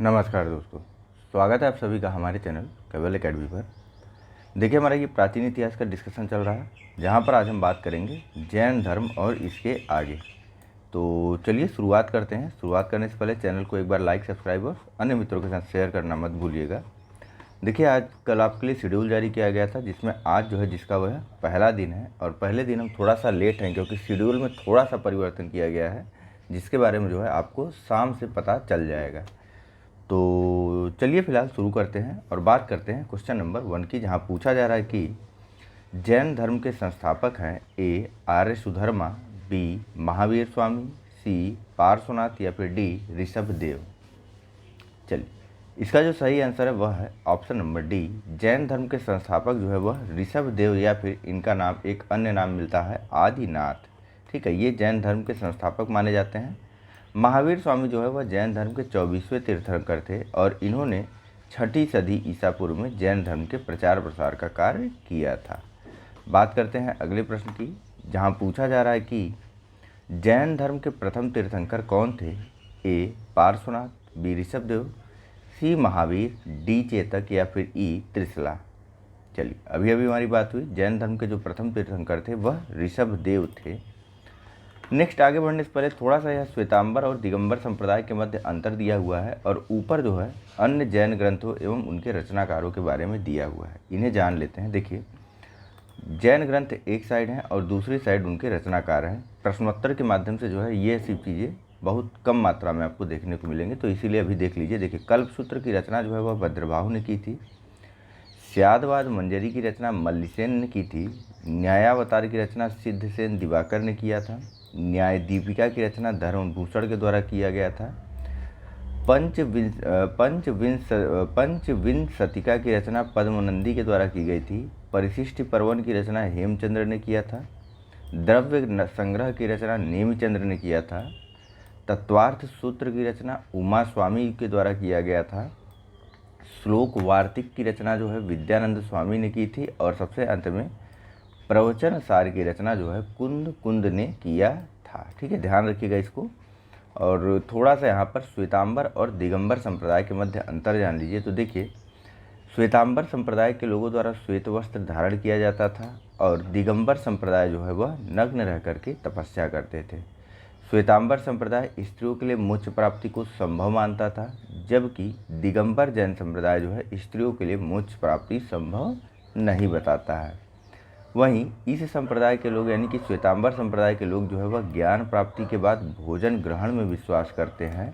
नमस्कार दोस्तों, स्वागत है आप सभी का हमारे चैनल केवल एकेडमी पर। देखिए, हमारा ये प्राचीन इतिहास का डिस्कशन चल रहा है, जहाँ पर आज हम बात करेंगे जैन धर्म और इसके आगे। तो चलिए शुरुआत करते हैं। शुरुआत करने से पहले चैनल को एक बार लाइक, सब्सक्राइब और अन्य मित्रों के साथ शेयर करना मत भूलिएगा। देखिए, आज कल आपके लिए शेड्यूल जारी किया गया था, जिसमें आज जो है जिसका वह पहला दिन है। और पहले दिन हम थोड़ा सा लेट हैं, क्योंकि शेड्यूल में थोड़ा सा परिवर्तन किया गया है, जिसके बारे में जो है आपको शाम से पता चल जाएगा। तो चलिए फिलहाल शुरू करते हैं और बात करते हैं क्वेश्चन नंबर 1 की, जहां पूछा जा रहा है कि जैन धर्म के संस्थापक हैं ए आर्य सुधर्मा, बी महावीर स्वामी, सी पार्श्वनाथ या फिर डी ऋषभ देव। चलिए, इसका जो सही आंसर है वह है ऑप्शन नंबर डी। जैन धर्म के संस्थापक जो है वह ऋषभ देव, या फिर इनका नाम एक अन्य नाम मिलता है आदिनाथ। ठीक है, ये जैन धर्म के संस्थापक माने जाते हैं। महावीर स्वामी जो है वह जैन धर्म के 24वें तीर्थंकर थे, और इन्होंने 6ठी सदी ईसा पूर्व में जैन धर्म के प्रचार प्रसार का कार्य किया था। बात करते हैं अगले प्रश्न की, जहां पूछा जा रहा है कि जैन धर्म के प्रथम तीर्थंकर कौन थे। ए पार्श्वनाथ, बी ऋषभदेव, सी महावीर, डी चेतक या फिर ई त्रिशला। चलिए, अभी अभी हमारी बात हुई, जैन धर्म के जो प्रथम तीर्थंकर थे वह ऋषभदेव थे। नेक्स्ट आगे बढ़ने से पहले थोड़ा सा यह श्वेतांबर और दिगंबर संप्रदाय के मध्य अंतर दिया हुआ है, और ऊपर जो है अन्य जैन ग्रंथों एवं उनके रचनाकारों के बारे में दिया हुआ है। इन्हें जान लेते हैं। देखिए, जैन ग्रंथ एक साइड हैं और दूसरी साइड उनके रचनाकार हैं। प्रश्नोत्तर के माध्यम से जो है ये सब चीज़ें बहुत कम मात्रा में आपको देखने को मिलेंगे, तो इसीलिए अभी देख लीजिए। देखिए, कल्पसूत्र की रचना जो है वह भद्रबाहु ने की थी। स्यादवाद मंजरी की रचना मल्लिसेन ने की थी। न्यायावतार की रचना सिद्धसेन दिवाकर ने किया था। न्याय दीपिका की रचना धर्मभूषण के द्वारा किया गया था। पंचविंशतिका की रचना पद्मनंदी के द्वारा की गई थी। परिशिष्टि पर्वन की रचना हेमचंद्र ने किया था। द्रव्य संग्रह की रचना नेमिचंद्र ने किया था। तत्वार्थ सूत्र की रचना उमा स्वामी के द्वारा किया गया था। श्लोक वार्तिक की रचना जो है विद्यानंद स्वामी ने की थी। और सबसे अंत में प्रवचन सार की रचना जो है कुंद कुंद ने किया था। ठीक है, ध्यान रखिएगा इसको। और थोड़ा सा यहाँ पर श्वेतांबर और दिगंबर संप्रदाय के मध्य अंतर जान लीजिए। तो देखिए, श्वेतांबर संप्रदाय के लोगों द्वारा श्वेत वस्त्र धारण किया जाता था, और दिगंबर संप्रदाय जो है वह नग्न रह करके तपस्या करते थे। श्वेतांबर संप्रदाय स्त्रियों के लिए मोक्ष प्राप्ति को संभव मानता था, जबकि दिगंबर जैन संप्रदाय जो है स्त्रियों के लिए मोक्ष प्राप्ति संभव नहीं बताता है। वहीं इस संप्रदाय के लोग यानी कि श्वेतांबर संप्रदाय के लोग जो है वह ज्ञान प्राप्ति के बाद भोजन ग्रहण में विश्वास करते हैं,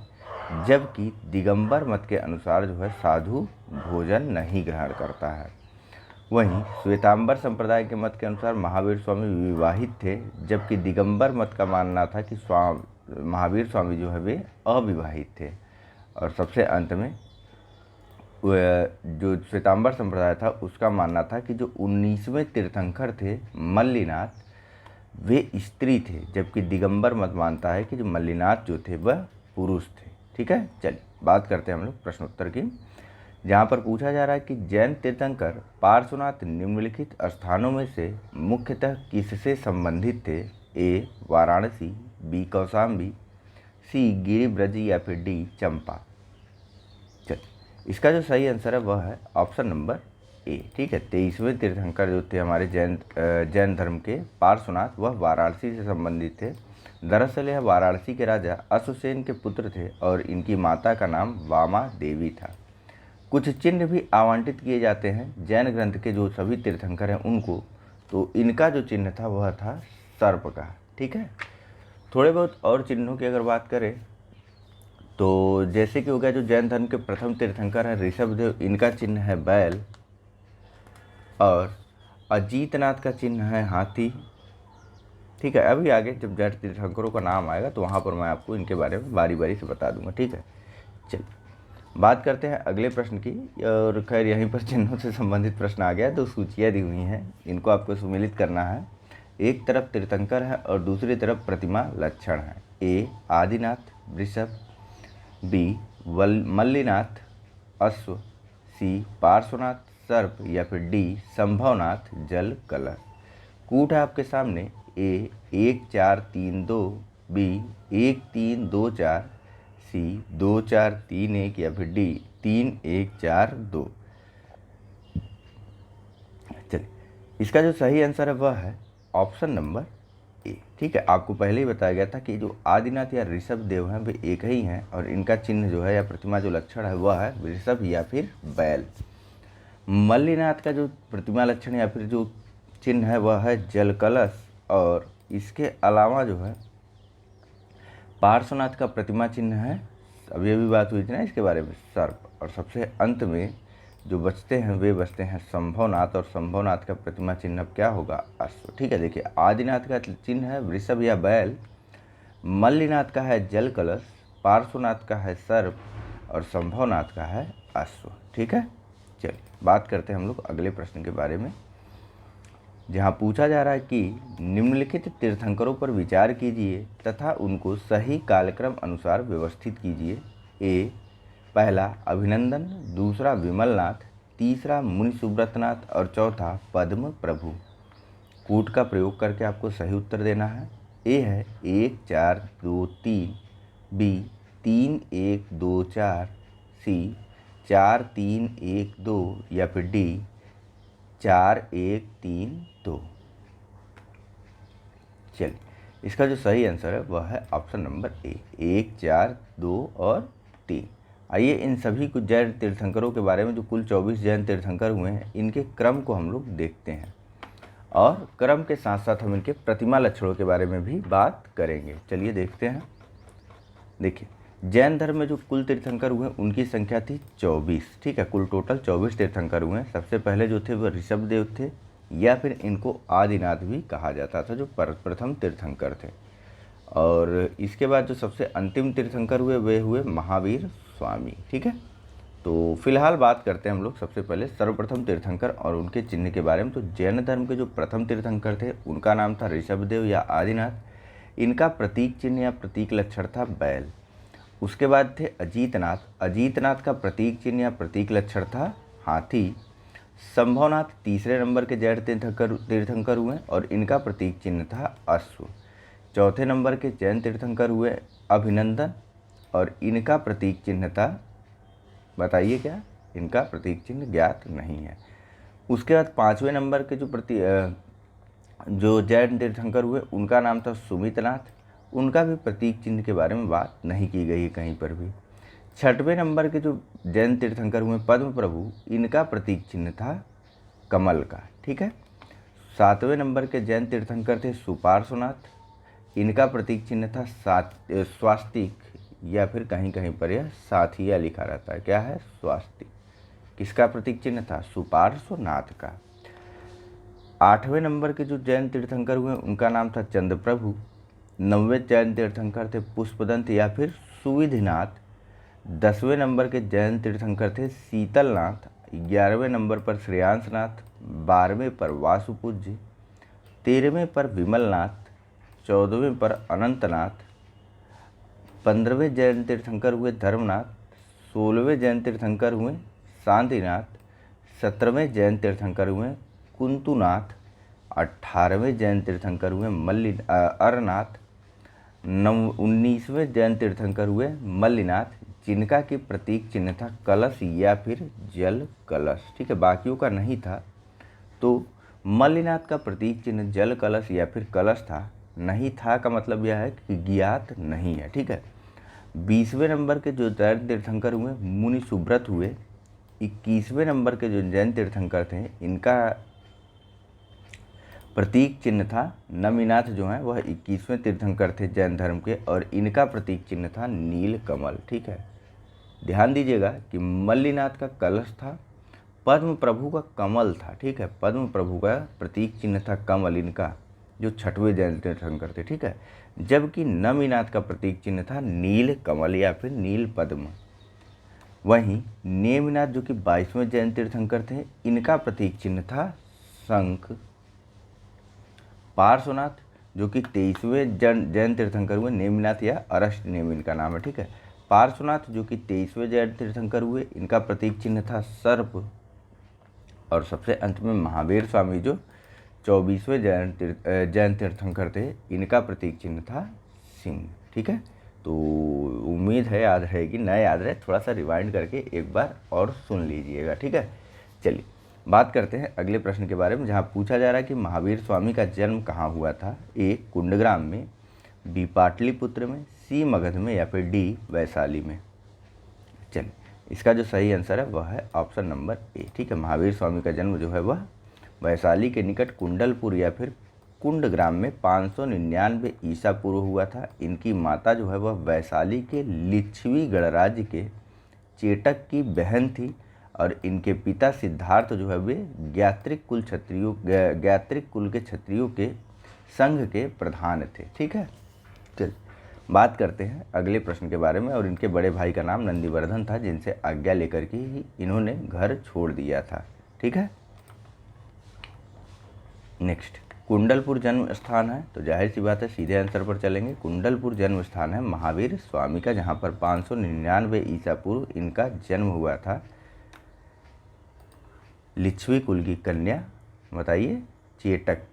जबकि दिगंबर मत के अनुसार जो है साधु भोजन नहीं ग्रहण करता है। वहीं श्वेतांबर संप्रदाय के मत के अनुसार महावीर स्वामी विवाहित थे, जबकि दिगंबर मत का मानना था कि महावीर स्वामी जो है वे अविवाहित थे। और सबसे अंत में जो श्वेतांबर संप्रदाय था उसका मानना था कि जो 19वें तीर्थंकर थे मल्लिनाथ, वे स्त्री थे, जबकि दिगंबर मत मानता है कि जो मल्लिनाथ जो थे वह पुरुष थे। ठीक है, चलिए बात करते हैं हम लोग प्रश्नोत्तर की, जहाँ पर पूछा जा रहा है कि जैन तीर्थंकर पार्श्वनाथ निम्नलिखित स्थानों में से मुख्यतः किससे संबंधित थे। ए वाराणसी, बी कौशाम्बी, सी गिरिब्रज या फिर डी चंपा। चलिए, इसका जो सही आंसर है वह है ऑप्शन नंबर ए। ठीक है, 23वें तीर्थंकर जो थे हमारे जैन धर्म के पार्श्वनाथ, वह वाराणसी से संबंधित थे। दरअसल यह वाराणसी के राजा अश्वसेन के पुत्र थे, और इनकी माता का नाम वामा देवी था। कुछ चिन्ह भी आवंटित किए जाते हैं जैन ग्रंथ के जो सभी तीर्थंकर हैं उनको, तो इनका जो चिन्ह था वह था सर्प का। ठीक है, थोड़े बहुत और चिन्हों की अगर बात करें तो जैसे कि हो गया, जो जैन धर्म के प्रथम तीर्थंकर हैं ऋषभदेव, इनका चिन्ह है बैल, और अजीतनाथ का चिन्ह है हाथी। ठीक है, अभी आगे जब जैन तीर्थंकरों का नाम आएगा तो वहाँ पर मैं आपको इनके बारे में बारी बारी से बता दूंगा। ठीक है, चलिए बात करते हैं अगले प्रश्न की। और खैर यहीं पर चिन्हों से संबंधित प्रश्न आ गया, तो सूचियाँ दी हुई हैं, इनको आपको सम्मिलित करना है। एक तरफ तीर्थंकर है और दूसरी तरफ प्रतिमा लक्षण है। ए आदिनाथ वृषभ, बी मल्लिनाथ अश्व, सी पार्श्वनाथ सर्प या फिर डी संभवनाथ जल कलश। कूट है आपके सामने। ए 1 4 3 2, बी 1 3 2 4, सी 2 4 3 1 या फिर डी 3 1 4 2। चलिए, इसका जो सही आंसर है वह है ऑप्शन नंबर ए। ठीक है, आपको पहले ही बताया गया था कि जो आदिनाथ या ऋषभ देव हैं वे एक ही हैं और इनका चिन्ह जो है या प्रतिमा जो लक्षण है वह है ऋषभ या फिर बैल। मल्लिनाथ का जो प्रतिमा लक्षण या फिर जो चिन्ह है वह है जल कलश, और इसके अलावा जो है पार्श्वनाथ का प्रतिमा चिन्ह है, अभी बात हुई थी ना इसके बारे में, सर्प। और सबसे अंत में जो बचते हैं वे बचते हैं संभवनाथ, और संभवनाथ का प्रतिमा चिन्ह अब क्या होगा? अश्व। ठीक है, देखिए आदिनाथ का चिन्ह है वृषभ या बैल, मल्लिनाथ का है जल कलश, पार्श्वनाथ का है सर्प और संभवनाथ का है अश्व। ठीक है, चलिए बात करते हैं हम लोग अगले प्रश्न के बारे में, जहाँ पूछा जा रहा है कि निम्नलिखित तीर्थंकरों पर विचार कीजिए तथा उनको सही कालक्रम अनुसार व्यवस्थित कीजिए। ए, पहला अभिनंदन, दूसरा विमलनाथ, तीसरा मुनि सुब्रतनाथ और चौथा पद्म प्रभु। कूट का प्रयोग करके आपको सही उत्तर देना है। ए है 1 4 2 3, बी 3 1 2 4, सी 4 3 1 2 या फिर डी 4 1 3 2। चलिए, इसका जो सही आंसर है वह है ऑप्शन नंबर ए, 1 4 2 और 3। आइए इन सभी कुछ जैन तीर्थंकरों के बारे में, जो कुल 24 जैन तीर्थंकर हुए हैं, इनके क्रम को हम लोग देखते हैं और क्रम के साथ साथ हम इनके प्रतिमा लक्षणों के बारे में भी बात करेंगे। चलिए देखते हैं। देखिए, जैन धर्म में जो कुल तीर्थंकर हुए उनकी संख्या थी 24। ठीक है, कुल टोटल 24 तीर्थंकर हुए हैं। सबसे पहले जो थे वह ऋषभ देव थे, या फिर इनको आदिनाथ भी कहा जाता था, जो प्रथम तीर्थंकर थे। और इसके बाद जो सबसे अंतिम तीर्थंकर हुए वे हुए महावीर स्वामी। ठीक है, तो फिलहाल बात करते हैं हम लोग सबसे पहले सर्वप्रथम तीर्थंकर और उनके चिन्ह के बारे में। तो जैन धर्म के जो प्रथम तीर्थंकर थे उनका नाम था ऋषभदेव या आदिनाथ। इनका प्रतीक चिन्ह या प्रतीक लक्षण था बैल। उसके बाद थे अजीतनाथ। अजीतनाथ का प्रतीक चिन्ह या प्रतीक लक्षण था हाथी। संभवनाथ तीसरे नंबर के जैन तीर्थंकर हुए और इनका प्रतीक चिन्ह था अश्व। चौथे नंबर के जैन तीर्थंकर हुए अभिनंदन और इनका प्रतीक चिन्ह था, बताइए क्या? इनका प्रतीक चिन्ह ज्ञात नहीं है। उसके बाद पाँचवें नंबर के जो जैन तीर्थंकर हुए उनका नाम था सुमितनाथ। उनका भी प्रतीक चिन्ह के बारे में बात नहीं की गई है कहीं पर भी। छठवें नंबर के जो जैन तीर्थंकर हुए पद्म प्रभु, इनका प्रतीक चिन्ह था कमल का। ठीक है, सातवें नंबर के जैन तीर्थंकर थे सुपार्श्वनाथ। इनका प्रतीक चिन्ह था स्वास्तिक, या फिर कहीं कहीं पर यह साथिया लिखा रहता है। क्या है? स्वास्तिक। किसका प्रतीक चिन्ह था? सुपार्श्वनाथ का। आठवें नंबर के जो जैन तीर्थंकर हुए उनका नाम था चंद्रप्रभु। नौवें जैन तीर्थंकर थे पुष्पदंत या फिर सुविधिनाथ। 10वें नंबर के जैन तीर्थंकर थे शीतलनाथ। 11वें नंबर पर श्रेयांसनाथ। 12वें पर वासुपूज्य। 13वें पर विमलनाथ। 14वें पर अनंतनाथ। 15वें जैन तीर्थंकर हुए धर्मनाथ। 16वें जैन तीर्थंकर हुए शांतिनाथ। 17वें जैन तीर्थंकर हुए कुंतुनाथ। 18वें जैन तीर्थंकर हुए अरनाथ। 19वें जैन तीर्थंकर हुए मल्लिनाथ, जिनका की प्रतीक चिन्ह था कलश या फिर जल कलश। ठीक है, बाकियों का नहीं था। तो मल्लिनाथ का प्रतीक चिन्ह जल कलश या फिर कलश था। नहीं था का मतलब यह है कि ज्ञात नहीं है। ठीक है, 20वें नंबर के जो जैन तीर्थंकर हुए मुनि सुब्रत हुए। 21वें नंबर के जो जैन तीर्थंकर थे इनका प्रतीक चिन्ह था नमिनाथ, जो हैं वह 21वें तीर्थंकर थे जैन धर्म के, और इनका प्रतीक चिन्ह था नील कमल। ठीक है, ध्यान दीजिएगा कि मल्लिनाथ का कलश था, पद्म प्रभु का कमल था। ठीक है, पद्म प्रभु का प्रतीक चिन्ह था कमल, इनका जो छठवें जैन तीर्थंकर थे। ठीक है, जबकि नमिनाथ का प्रतीक चिन्ह था नील कमल या फिर नील पद्म। वहीं नेमिनाथ जो कि 22वें जैन तीर्थंकर थे, इनका प्रतीक चिन्ह था शंख। पार्श्वनाथ जो कि 23वें जैन तीर्थंकर हुए, नेमिनाथ या अरष्ट नेमि इनका नाम है। ठीक है, पार्श्वनाथ जो कि 23वें जैन तीर्थंकर हुए, इनका प्रतीक चिन्ह था सर्प। और सबसे अंत में महावीर स्वामी जो 24वें जैन तीर्थंकर थे, इनका प्रतीक चिन्ह था सिंह। ठीक है, तो उम्मीद है याद रहेगी, न याद रहे थोड़ा सा रिवाइंड करके एक बार और सुन लीजिएगा, ठीक है। चलिए बात करते हैं अगले प्रश्न के बारे में, जहाँ पूछा जा रहा है कि महावीर स्वामी का जन्म कहाँ हुआ था। ए कुंडग्राम में, बी पाटलिपुत्र में, सी मगध में, या फिर डी वैशाली में। चलिए इसका जो सही आंसर है वह है ऑप्शन नंबर ए, ठीक है। महावीर स्वामी का जन्म जो है वह वैशाली के निकट कुंडलपुर या फिर कुंडग्राम में 599 ईसा पूर्व हुआ था। इनकी माता जो है वह वैशाली के लिच्छवी गणराज्य के चेटक की बहन थी और इनके पिता सिद्धार्थ जो है वे ज्ञात्रिक कुल के क्षत्रियों के संघ के प्रधान थे, ठीक है। चलिए बात करते हैं अगले प्रश्न के बारे में, और इनके बड़े भाई का नाम नंदीवर्धन था, जिनसे आज्ञा लेकर के ही इन्होंने घर छोड़ दिया था, ठीक है। नेक्स्ट, कुंडलपुर जन्म स्थान है, तो जाहिर सी बात है सीधे आंसर पर चलेंगे। कुंडलपुर जन्म स्थान है महावीर स्वामी का, जहाँ पर 599 ईसा पूर्व इनका जन्म हुआ था। लिच्छवी कुल की कन्या, बताइए,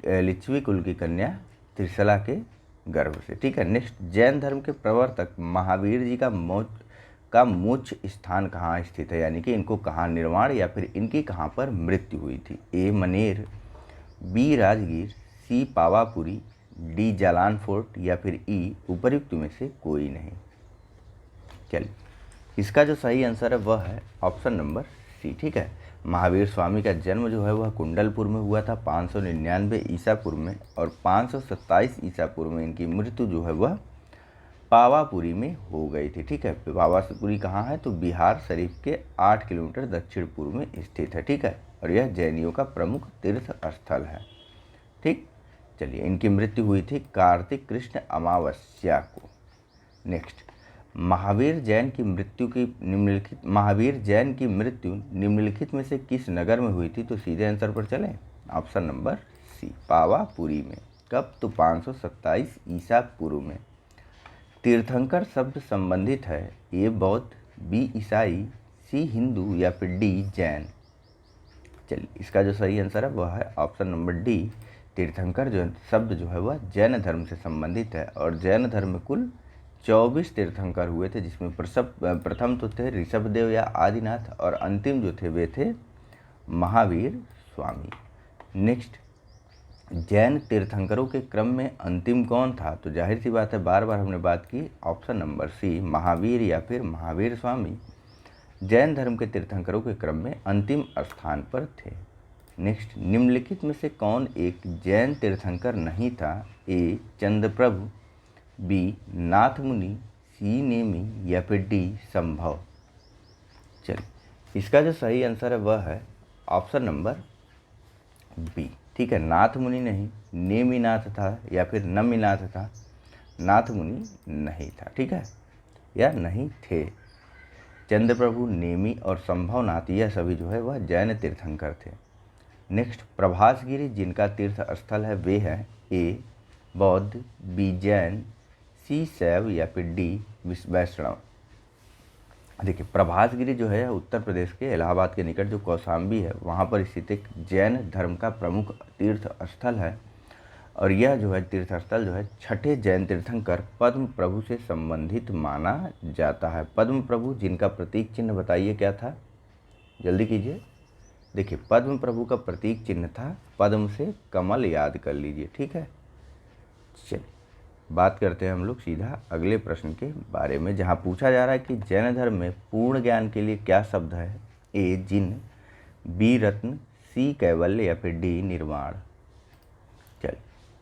लिच्छवी कुल की कन्या त्रिशला के गर्भ से, ठीक है। नेक्स्ट, जैन धर्म के प्रवर्तक महावीर जी का मोक्ष स्थान कहाँ स्थित है, यानी कि इनको कहाँ निर्वाण या फिर इनकी कहाँ पर मृत्यु हुई थी। ए मनेर, बी राजगीर, सी पावापुरी, डी जालान फोर्ट, या फिर ई उपर्युक्त में से कोई नहीं। चलिए इसका जो सही आंसर है वह है ऑप्शन नंबर सी, ठीक है। महावीर स्वामी का जन्म जो है वह कुंडलपुर में हुआ था 599 ईसा पूर्व में, और 527 ईसा पूर्व में इनकी मृत्यु जो है वह पावापुरी में हो गई थी, ठीक है। पावापुरी कहाँ है, तो बिहार शरीफ के 8 किलोमीटर दक्षिण पूर्व में स्थित है, ठीक है, और यह जैनियों का प्रमुख तीर्थ स्थल है, ठीक। चलिए इनकी मृत्यु हुई थी कार्तिक कृष्ण अमावस्या को। नेक्स्ट, महावीर जैन की मृत्यु निम्नलिखित में से किस नगर में हुई थी, तो सीधे आंसर पर चलें, ऑप्शन नंबर सी पावापुरी में। कब, तो 527 ईसा पूर्व में। तीर्थंकर शब्द संबंधित है, ए बौद्ध, बी ईसाई, सी हिंदू, या फिर डी जैन। चलिए इसका जो सही आंसर है वह है ऑप्शन नंबर डी। तीर्थंकर जो शब्द जो है वह जैन धर्म से संबंधित है, और जैन धर्म में कुल 24 तीर्थंकर हुए थे, जिसमें प्रथम तो थे ऋषभदेव या आदिनाथ, और अंतिम जो थे वे थे महावीर स्वामी। नेक्स्ट, जैन तीर्थंकरों के क्रम में अंतिम कौन था, तो जाहिर सी बात है बार बार हमने बात की, ऑप्शन नंबर सी महावीर या फिर महावीर स्वामी जैन धर्म के तीर्थंकरों के क्रम में अंतिम स्थान पर थे। नेक्स्ट, निम्नलिखित में से कौन एक जैन तीर्थंकर नहीं था। ए चंद्रप्रभु, बी नाथ मुनि, सी नेमी, या फिर डी संभव। चलिए इसका जो सही आंसर है वह है ऑप्शन नंबर बी, ठीक है। नाथ मुनि नहीं, नेमिनाथ था या फिर नमिनाथ था, नाथ मुनि नहीं था, ठीक है, या नहीं थे। चंद्रप्रभु, नेमी और संभवनाथ यह सभी जो है वह जैन तीर्थंकर थे। नेक्स्ट, प्रभासगिरी जिनका तीर्थ स्थल है वे हैं ए बौद्ध, बी जैन, सी शैव, या फिर डी वैष्णव। देखिए प्रभासगिरी जो है उत्तर प्रदेश के इलाहाबाद के निकट जो कौशाम्बी है वहाँ पर स्थित एक जैन धर्म का प्रमुख तीर्थ स्थल है, और यह जो है तीर्थ स्थल जो है छठे जैन तीर्थंकर पद्म प्रभु से संबंधित माना जाता है। पद्म प्रभु जिनका प्रतीक चिन्ह बताइए क्या था, जल्दी कीजिए। देखिए पद्म प्रभु का प्रतीक चिन्ह था पद्म से कमल, याद कर लीजिए, ठीक है। चलिए बात करते हैं हम लोग सीधा अगले प्रश्न के बारे में, जहाँ पूछा जा रहा है कि जैन धर्म में पूर्ण ज्ञान के लिए क्या शब्द है। ए जिन, बी रत्न, सी कैवल्य, या फिर डी निर्वाण। चलिए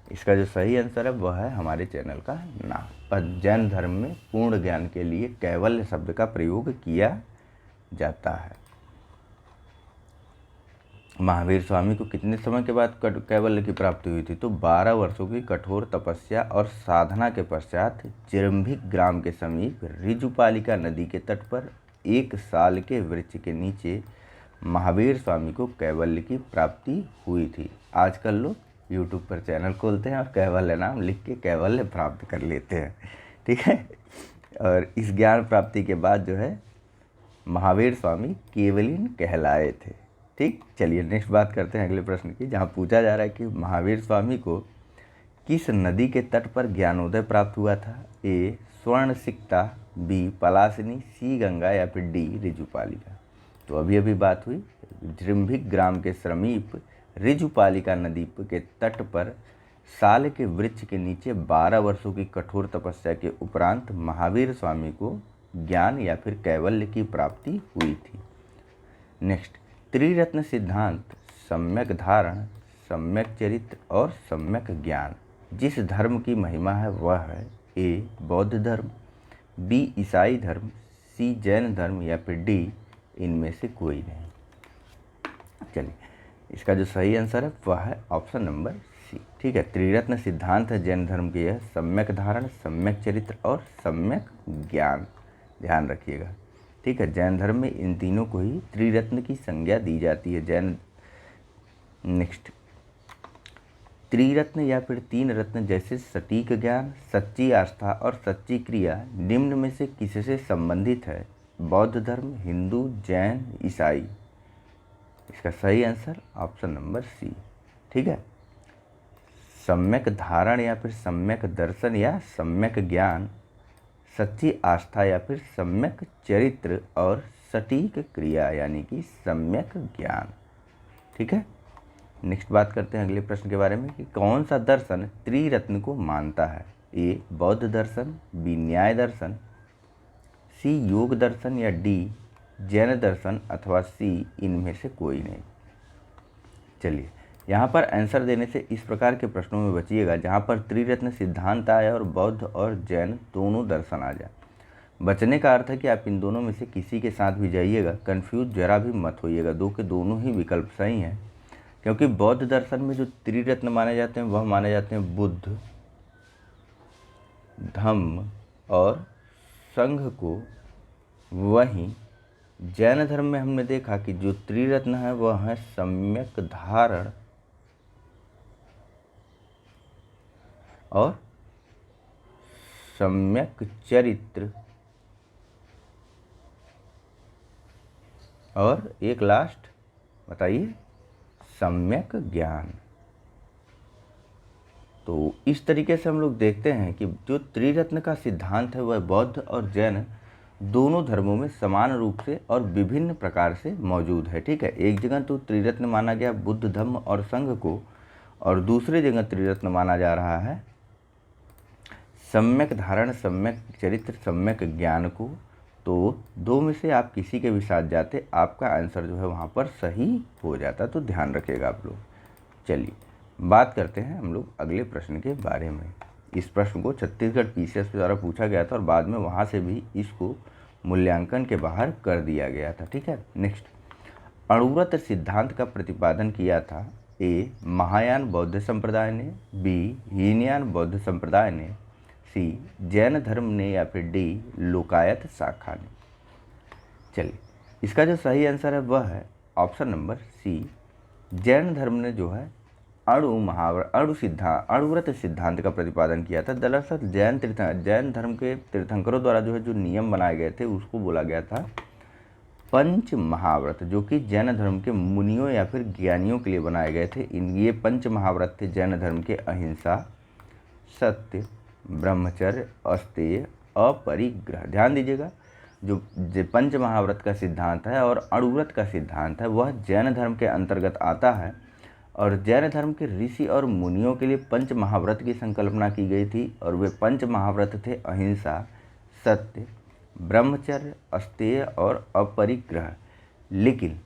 इसका जो सही आंसर है वह है हमारे चैनल का नाम। पर जैन धर्म में पूर्ण ज्ञान के लिए कैवल्य शब्द का प्रयोग किया जाता है। महावीर स्वामी को कितने समय के बाद कैवल्य की प्राप्ति हुई थी, तो 12 वर्षों की कठोर तपस्या और साधना के पश्चात चिरंभिक ग्राम के समीप ऋजुपालिका नदी के तट पर 1 साल के वृक्ष के नीचे महावीर स्वामी को कैवल्य की प्राप्ति हुई थी। आजकल लोग यूट्यूब पर चैनल खोलते हैं और कैवल्य नाम लिख के कैवल्य प्राप्त कर लेते हैं, ठीक है। और इस ज्ञान प्राप्ति के बाद जो है महावीर स्वामी केवलिन कहलाए थे, ठीक। चलिए नेक्स्ट बात करते हैं अगले प्रश्न की, जहाँ पूछा जा रहा है कि महावीर स्वामी को किस नदी के तट पर ज्ञानोदय प्राप्त हुआ था। ए स्वर्ण सिक्ता, बी पलासिनी, सी गंगा या फिर डी ऋजुपालिका। तो अभी अभी बात हुई, जृंभिक ग्राम के समीप ऋजुपालिका नदी के तट पर साल के वृक्ष के नीचे 12 वर्षों की कठोर तपस्या के उपरांत महावीर स्वामी को ज्ञान या फिर कैवल्य की प्राप्ति हुई थी। नेक्स्ट, त्रिरत्न सिद्धांत सम्यक धारण, सम्यक चरित्र और सम्यक ज्ञान जिस धर्म की महिमा है वह है ए बौद्ध धर्म, बी ईसाई धर्म, सी जैन धर्म या फिर डी इनमें से कोई नहीं। चलिए, इसका जो सही आंसर है वह है ऑप्शन नंबर सी। ठीक है, त्रिरत्न सिद्धांत है जैन धर्म के, यह सम्यक धारण, सम्यक चरित्र और सम्यक ज्ञान, ध्यान रखिएगा। ठीक है, जैन धर्म में इन तीनों को ही त्रिरत्न की संज्ञा दी जाती है जैन। नेक्स्ट, त्रिरत्न या फिर तीन रत्न जैसे सटीक ज्ञान, सच्ची आस्था और सच्ची क्रिया निम्न में से किससे संबंधित है? बौद्ध धर्म, हिंदू, जैन, ईसाई। इसका सही आंसर ऑप्शन नंबर सी। ठीक है, सम्यक धारण या फिर सम्यक दर्शन या सम्यक ज्ञान, सच्ची आस्था या फिर सम्यक चरित्र और सटीक क्रिया यानी कि सम्यक ज्ञान। ठीक है, नेक्स्ट बात करते हैं अगले प्रश्न के बारे में कि कौन सा दर्शन त्रिरत्न को मानता है? ए बौद्ध दर्शन, बी न्याय दर्शन, सी योग दर्शन या डी जैन दर्शन अथवा सी इनमें से कोई नहीं। चलिए, यहाँ पर आंसर देने से इस प्रकार के प्रश्नों में बचिएगा जहाँ पर त्रिरत्न सिद्धांत आए और बौद्ध और जैन दोनों दर्शन आ जाए। बचने का अर्थ है कि आप इन दोनों में से किसी के साथ भी जाइएगा, कंफ्यूज जरा भी मत होइएगा, दो के दोनों ही विकल्प सही हैं। क्योंकि बौद्ध दर्शन में जो त्रिरत्न माने जाते हैं वह माने जाते हैं बुद्ध, धम्म और संघ को। वहीं जैन धर्म में हमने देखा कि जो त्रिरत्न है वह है सम्यक धारण और सम्यक चरित्र और एक लास्ट बताइए सम्यक ज्ञान। तो इस तरीके से हम लोग देखते हैं कि जो त्रिरत्न का सिद्धांत है वह बौद्ध और जैन दोनों धर्मों में समान रूप से और विभिन्न प्रकार से मौजूद है। ठीक है, एक जगह तो त्रिरत्न माना गया बुद्ध, धम्म और संघ को, और दूसरी जगह त्रिरत्न माना जा रहा है सम्यक धारण, सम्यक चरित्र, सम्यक ज्ञान को। तो दो में से आप किसी के भी साथ जाते, आपका आंसर जो है वहाँ पर सही हो जाता, तो ध्यान रखिएगा आप लोग। चलिए, बात करते हैं हम लोग अगले प्रश्न के बारे में। इस प्रश्न को छत्तीसगढ़ पीसीएस द्वारा पूछा गया था और बाद में वहाँ से भी इसको मूल्यांकन के बाहर कर दिया गया था। ठीक है, नेक्स्ट, अणुव्रत सिद्धांत का प्रतिपादन किया था ए महायान बौद्ध संप्रदाय ने, बी हीनयान बौद्ध संप्रदाय ने, सी जैन धर्म ने या फिर डी लोकायत शाखा ने। चलिए, इसका जो सही आंसर है वह है ऑप्शन नंबर सी। जैन धर्म ने जो है अणुव्रत सिद्धांत का प्रतिपादन किया था। दरअसल जैन धर्म के तीर्थंकरों द्वारा जो है जो नियम बनाए गए थे उसको बोला गया था पंच महाव्रत, जो कि जैन धर्म के मुनियों या फिर ज्ञानियों के लिए बनाए गए थे। ये पंच महाव्रत थे जैन धर्म के अहिंसा, सत्य, ब्रह्मचर्य, अस्तेय, अपरिग्रह। ध्यान दीजिएगा, जो पंच महाव्रत का सिद्धांत है और अणुव्रत का सिद्धांत है वह जैन धर्म के अंतर्गत आता है। और जैन धर्म के ऋषि और मुनियों के लिए पंच महाव्रत की संकल्पना की गई थी और वे पंच महाव्रत थे अहिंसा, सत्य, ब्रह्मचर्य, अस्तेय और अपरिग्रह। लेकिन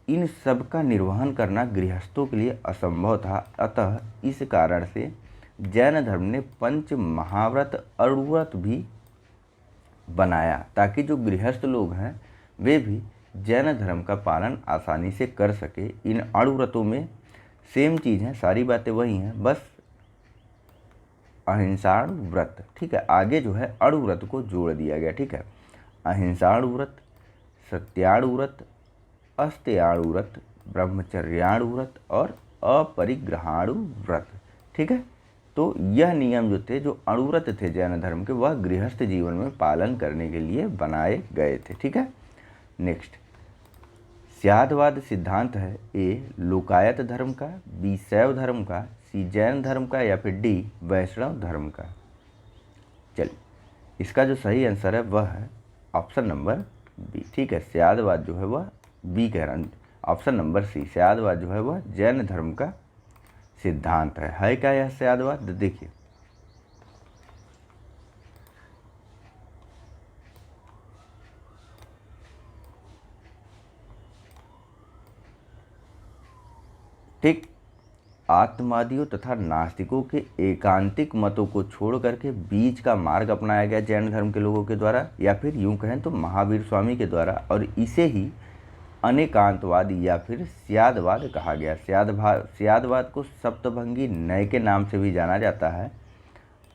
इन सब का निर्वहन करना गृहस्थों के लिए असंभव था, अतः इस कारण से जैन धर्म ने पंच महाव्रत अणुव्रत भी बनाया ताकि जो गृहस्थ लोग हैं वे भी जैन धर्म का पालन आसानी से कर सके। इन अणुव्रतों में सेम चीज़ है, सारी बातें वही हैं, बस अहिंसाणु व्रत। ठीक है, आगे जो है अणुव्रत को जोड़ दिया गया। ठीक है, अहिंसाणु व्रत, सत्याणु व्रत, अस्तेयाणु व्रत, ब्रह्मचर्याणु व्रत और अपरिग्रहाणु व्रत। ठीक है, तो यह नियम जो थे, जो अणुव्रत थे जैन धर्म के, वह गृहस्थ जीवन में पालन करने के लिए बनाए गए थे। ठीक है, नेक्स्ट, स्यादवाद सिद्धांत है ए लोकायत धर्म का, बी शैव धर्म का, सी जैन धर्म का या फिर डी वैष्णव धर्म का। चलिए, इसका जो सही आंसर है वह है ऑप्शन नंबर बी। ठीक है, स्यादवाद जो है वह बी कह रहा है, ऑप्शन नंबर सी, स्यादवाद जो है वह जैन धर्म का सिद्धांत है क्या यह स्यादवाद? देखिए, ठीक, आत्मवादियों तथा नास्तिकों के एकांतिक मतों को छोड़ करके बीच का मार्ग अपनाया गया जैन धर्म के लोगों के द्वारा, या फिर यूं कहें तो महावीर स्वामी के द्वारा, और इसे ही अनेकांतवाद या फिर स्यादवाद कहा गया। स्यादवाद को सप्तभंगी नय के नाम से भी जाना जाता है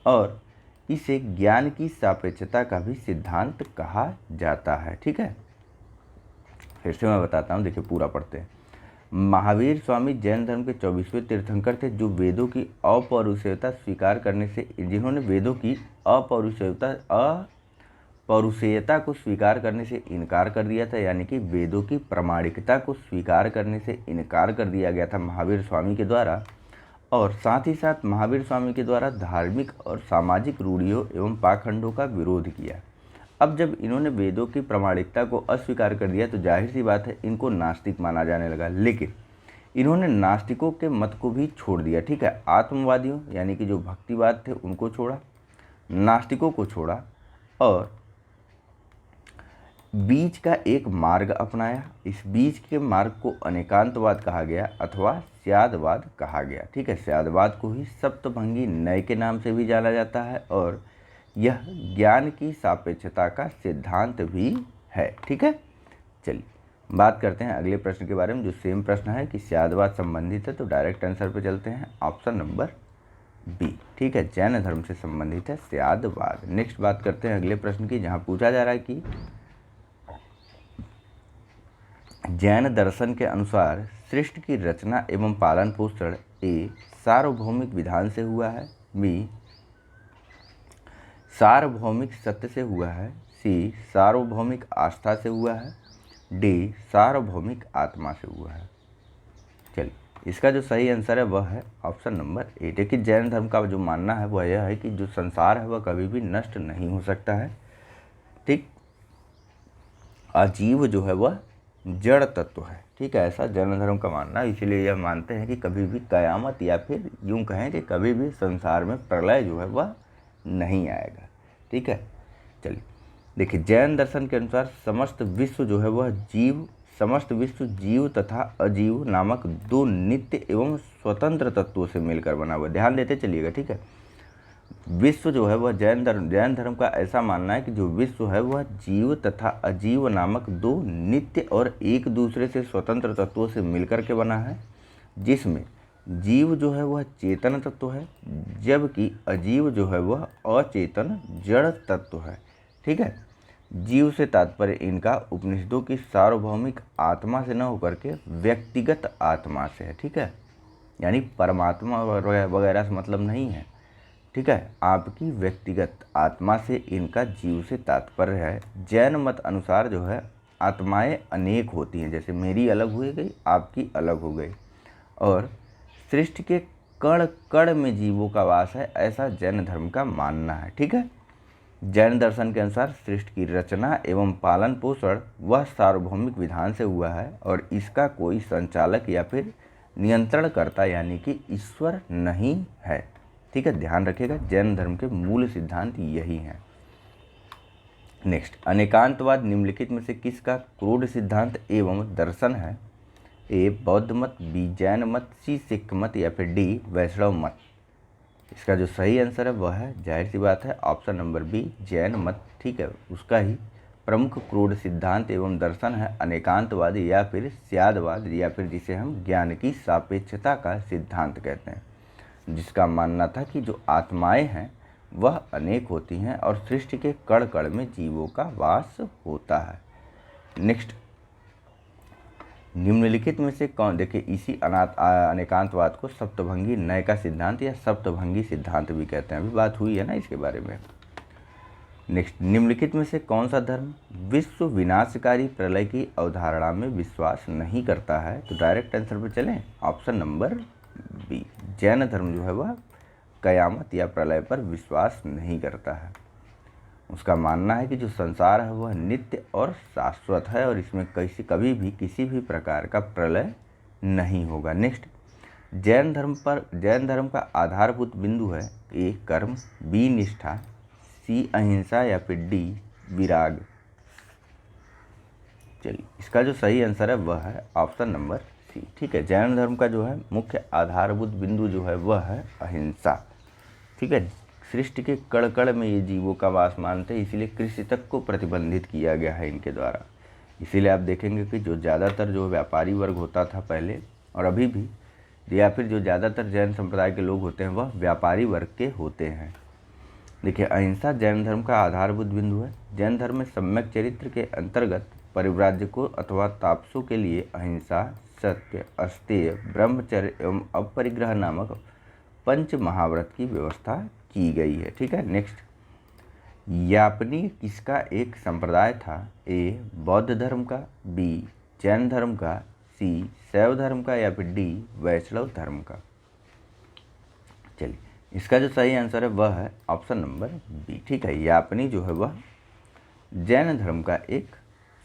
और इसे ज्ञान की सापेक्षता का भी सिद्धांत कहा जाता है। ठीक है, फिर से मैं बताता हूँ, देखिए पूरा पढ़ते हैं। महावीर स्वामी जैन धर्म के 24वें तीर्थंकर थे, जो वेदों की अपौरुषेयता स्वीकार करने से, जिन्होंने वेदों की अपौरुषेयता को स्वीकार करने से इनकार कर दिया था, यानी कि वेदों की प्रामाणिकता को स्वीकार करने से इनकार कर दिया गया था महावीर स्वामी के द्वारा। और साथ ही साथ महावीर स्वामी के द्वारा धार्मिक और सामाजिक रूढ़ियों एवं पाखंडों का विरोध किया। अब जब इन्होंने वेदों की प्रामाणिकता को अस्वीकार कर दिया तो जाहिर सी बात है इनको नास्तिक माना जाने लगा, लेकिन इन्होंने नास्तिकों के मत को भी छोड़ दिया। ठीक है, आत्मवादियों यानी कि जो भक्तिवाद थे उनको छोड़ा, नास्तिकों को छोड़ा और बीच का एक मार्ग अपनाया। इस बीच के मार्ग को अनेकांतवाद कहा गया अथवा स्यादवाद कहा गया। ठीक है, स्यादवाद को ही सप्तभंगी नय के नाम से भी जाना जाता है और यह ज्ञान की सापेक्षता का सिद्धांत भी है। ठीक है, चलिए बात करते हैं अगले प्रश्न के बारे में, जो सेम प्रश्न है कि स्यादवाद संबंधित है, तो डायरेक्ट आंसर पे चलते हैं, ऑप्शन नंबर बी। ठीक है, जैन धर्म से संबंधित है स्यादवाद। नेक्स्ट बात करते हैं अगले प्रश्न की, जहाँ पूछा जा रहा है कि जैन दर्शन के अनुसार सृष्टि की रचना एवं पालन पोषण ए सार्वभौमिक विधान से हुआ है, बी सार्वभौमिक सत्य से हुआ है, सी सार्वभौमिक आस्था से हुआ है, डी सार्वभौमिक आत्मा से हुआ है। चलिए, इसका जो सही आंसर है वह है ऑप्शन नंबर ए। देखिए, जैन धर्म का जो मानना है वह यह है कि जो संसार है वह कभी भी नष्ट नहीं हो सकता है। ठीक, अजीव जो है वह जड़ तत्व है। ठीक है, ऐसा जैन धर्म का मानना है, इसीलिए यह मानते हैं कि कभी भी कयामत या फिर यूं कहें कि कभी भी संसार में प्रलय जो है वह नहीं आएगा। ठीक है, चलिए देखिए, जैन दर्शन के अनुसार समस्त विश्व जो है वह जीव तथा अजीव नामक दो नित्य एवं स्वतंत्र तत्वों से मिलकर बना हुआ। ध्यान देते चलिएगा। ठीक है, विश्व जो है वह जैन धर्म का ऐसा मानना है कि जो विश्व है वह जीव तथा अजीव नामक दो नित्य और एक दूसरे से स्वतंत्र तत्वों से मिलकर के बना है, जिसमें जीव जो है वह चेतन तत्व है जबकि अजीव जो है वह अचेतन जड़ तत्व है। ठीक है, जीव से तात्पर्य इनका उपनिषदों की सार्वभौमिक आत्मा से न होकर के व्यक्तिगत आत्मा से है। ठीक है, यानी परमात्मा वगैरह से मतलब नहीं है। ठीक है, आपकी व्यक्तिगत आत्मा से इनका जीव से तात्पर्य है। जैन मत अनुसार जो है आत्माएं अनेक होती हैं, जैसे मेरी अलग हो गई, आपकी अलग हो गई, और सृष्टि के कण कण में जीवों का वास है, ऐसा जैन धर्म का मानना है। ठीक है, जैन दर्शन के अनुसार सृष्टि की रचना एवं पालन पोषण वह सार्वभौमिक विधान से हुआ है और इसका कोई संचालक या फिर नियंत्रणकर्ता यानी कि ईश्वर नहीं है। ठीक है, ध्यान रखिएगा, जैन धर्म के मूल सिद्धांत यही हैं। नेक्स्ट, अनेकांतवाद निम्नलिखित में से किसका क्रोध सिद्धांत एवं दर्शन है? ए बौद्ध मत, बी जैन मत, सी सिख मत या फिर डी वैष्णव मत। इसका जो सही आंसर है वह है, जाहिर सी बात है, ऑप्शन नंबर बी जैन मत। ठीक है, उसका ही प्रमुख क्रोध सिद्धांत एवं दर्शन है अनेकांतवाद या फिर स्यादवाद, या फिर जिसे हम ज्ञान की सापेक्षता का सिद्धांत कहते हैं, जिसका मानना था कि जो आत्माएं हैं वह अनेक होती हैं और सृष्टि के कण कण में जीवों का वास होता है। नेक्स्ट, निम्नलिखित में से कौन, देखिए इसी अनेकांतवाद को सप्तभंगी नय का सिद्धांत या सप्तभंगी सिद्धांत भी कहते हैं, अभी बात हुई है ना इसके बारे में। नेक्स्ट, निम्नलिखित में से कौन सा धर्म विश्व विनाशकारी प्रलय की अवधारणा में विश्वास नहीं करता है? तो डायरेक्ट आंसर पे चलें, ऑप्शन नंबर बी जैन धर्म जो है वह कयामत या प्रलय पर विश्वास नहीं करता है। उसका मानना है कि जो संसार है वह नित्य और शाश्वत है और इसमें कभी भी किसी भी प्रकार का प्रलय नहीं होगा। नेक्स्ट, जैन धर्म का आधारभूत बिंदु है ए कर्म, बी निष्ठा, सी अहिंसा या फिर डी विराग। चलिए, इसका जो सही आंसर है वह है ऑप्शन नंबर सी। ठीक है, जैन धर्म का जो है मुख्य आधारभूत बिंदु जो है वह है अहिंसा। ठीक है, सृष्टि के कण कण में ये जीवों का वास मानते हैं, इसीलिए कृषि तक को प्रतिबंधित किया गया है इनके द्वारा। इसीलिए आप देखेंगे कि जो ज़्यादातर जो व्यापारी वर्ग होता था पहले और अभी भी, या फिर जो ज़्यादातर जैन संप्रदाय के लोग होते हैं वह व्यापारी वर्ग के होते हैं। देखिए, अहिंसा जैन धर्म का आधारभूत बिंदु है। जैन धर्म में सम्यक चरित्र के अंतर्गत परिव्राजकों अथवा तापसों के लिए अहिंसा, सत्य, अस्तेय, ब्रह्मचर्य एवं अपरिग्रह नामक पंच महाव्रत की व्यवस्था की गई है। ठीक है, नेक्स्ट, यापनी किसका एक संप्रदाय था? ए बौद्ध धर्म का, बी जैन धर्म का, सी शैव धर्म का या फिर डी वैष्णव धर्म का। चलिए, इसका जो सही आंसर है वह है ऑप्शन नंबर बी। ठीक है, यापनी जो है वह जैन धर्म का एक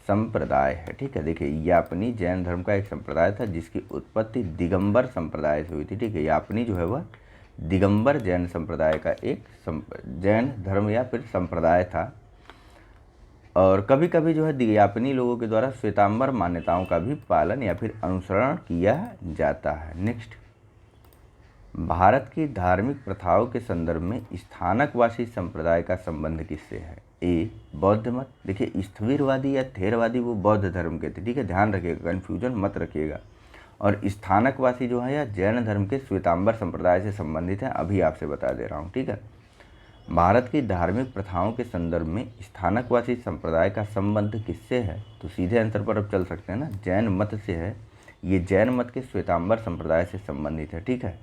संप्रदाय है। ठीक है, देखिए, यापनी जैन धर्म का एक संप्रदाय था जिसकी उत्पत्ति दिगंबर संप्रदाय से हुई थी। ठीक है, यापनी जो है वह दिगंबर जैन संप्रदाय का एक जैन धर्म या फिर संप्रदाय था। और कभी कभी जो है यापनी लोगों के द्वारा श्वेतांबर मान्यताओं का भी पालन या फिर अनुसरण किया जाता है। नेक्स्ट, भारत की धार्मिक प्रथाओं के संदर्भ में स्थानकवासी संप्रदाय का संबंध किससे है? ए बौद्ध मत। देखिए, स्थविरवादी या थेरवादी वो बौद्ध धर्म के थे। ठीक है, ध्यान रखिएगा, कन्फ्यूजन मत रखिएगा। और स्थानकवासी जो है या जैन धर्म के श्वेतांबर संप्रदाय से संबंधित है, अभी आपसे बता दे रहा हूँ। ठीक है, भारत की धार्मिक प्रथाओं के संदर्भ में स्थानकवासी संप्रदाय का संबंध किससे है? तो सीधे आंसर पर अब चल सकते हैं ना, जैन मत से है। ये जैन मत के श्वेतांबर संप्रदाय से संबंधित है। ठीक है,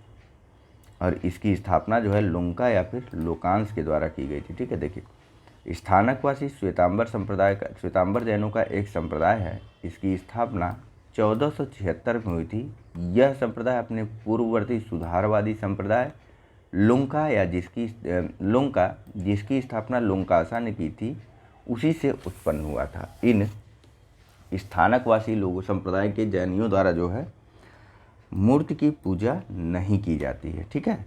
और इसकी स्थापना जो है लुंका या फिर लोकांश के द्वारा की गई थी। ठीक है, देखिए, स्थानकवासी श्वेतांबर जैनों का एक संप्रदाय है। इसकी स्थापना 1476 में हुई थी। यह संप्रदाय अपने पूर्ववर्ती सुधारवादी संप्रदाय लुंका जिसकी स्थापना लुंकासा ने की थी, उसी से उत्पन्न हुआ था। इन स्थानकवासी लोगों संप्रदाय के जैनियों द्वारा जो है मूर्ति की पूजा नहीं की जाती है। ठीक है,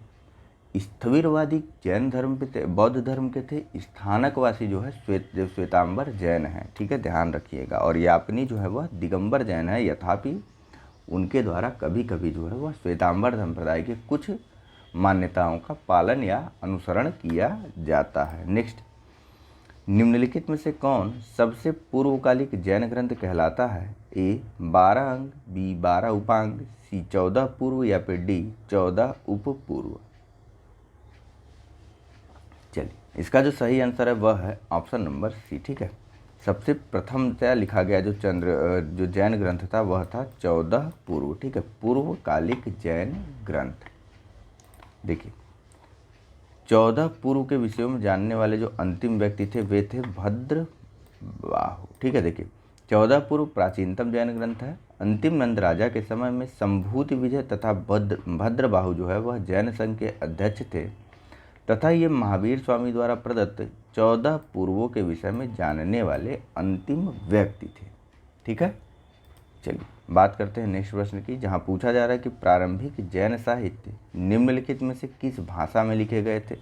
स्थविरवादी जैन धर्म पे थे, बौद्ध धर्म के थे। स्थानकवासी जो है श्वेतांबर जैन है। ठीक है, ध्यान रखिएगा। और यापनी जो है वह दिगंबर जैन है, यथापि उनके द्वारा कभी कभी जो है वह श्वेतांबर संप्रदाय के कुछ मान्यताओं का पालन या अनुसरण किया जाता है। नेक्स्ट, निम्नलिखित में से कौन सबसे पूर्वकालिक जैन ग्रंथ कहलाता है? ए 12 अंग, बी 12 उपांग, सी 14 पूर्व या फिर डी 14 उप पूर्व। चलिए, इसका जो सही आंसर है वह है ऑप्शन नंबर सी। ठीक है, सबसे प्रथमतया लिखा गया जो जैन ग्रंथ था वह था 14 पूर्व। ठीक है, पूर्वकालिक जैन ग्रंथ। देखिए, 14 पूर्व के विषयों में जानने वाले जो अंतिम व्यक्ति थे वे थे भद्रबाहु। ठीक है, देखिए, 14 पूर्व प्राचीनतम जैन ग्रंथ है। अंतिम नंद राजा के समय में संभूति विजय तथा भद्रबाहु जो है वह जैन संघ के अध्यक्ष थे तथा ये महावीर स्वामी द्वारा प्रदत्त 14 पूर्वों के विषय में जानने वाले अंतिम व्यक्ति थे। ठीक है, चलिए बात करते हैं नेक्स्ट प्रश्न की, जहां पूछा जा रहा है कि प्रारंभिक जैन साहित्य निम्नलिखित में से किस भाषा में लिखे गए थे?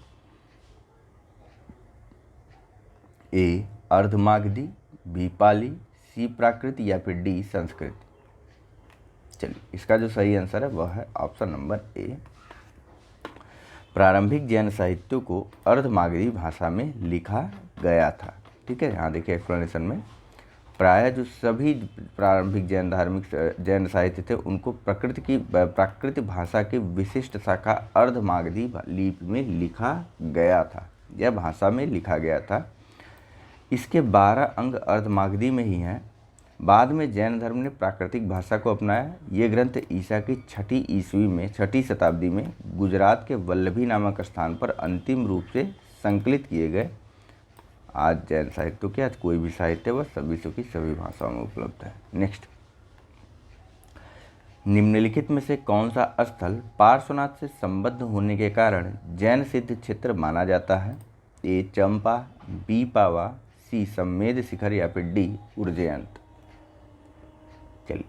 ए अर्धमागधी, बी पाली, सी प्राकृत या फिर डी संस्कृत। चलिए, इसका जो सही आंसर है वह है ऑप्शन नंबर ए। प्रारंभिक जैन साहित्य को अर्धमागधी भाषा में लिखा गया था। ठीक है, यहाँ देखिए एक्सप्लेनेशन में प्रायः जो सभी प्रारंभिक जैन साहित्य थे उनको प्राकृत भाषा की विशिष्ट शाखा अर्धमागधी लिपि में लिखा गया था, यह भाषा में लिखा गया था। इसके 12 अंग अर्धमागधी में ही हैं। बाद में जैन धर्म ने प्राकृतिक भाषा को अपनाया। ये ग्रंथ ईसा की 6ठी शताब्दी में गुजरात के वल्लभी नामक स्थान पर अंतिम रूप से संकलित किए गए। आज जैन साहित्य के आज कोई भी साहित्य वह सभी की सभी भाषाओं में उपलब्ध है। नेक्स्ट, निम्नलिखित में से कौन सा स्थल पार्श्वनाथ से संबद्ध होने के कारण जैन सिद्ध क्षेत्र माना जाता है? ए चंपा, बी पावा, सी सम्मेद शिखर या फिर डी उर्जयंत। चलिए,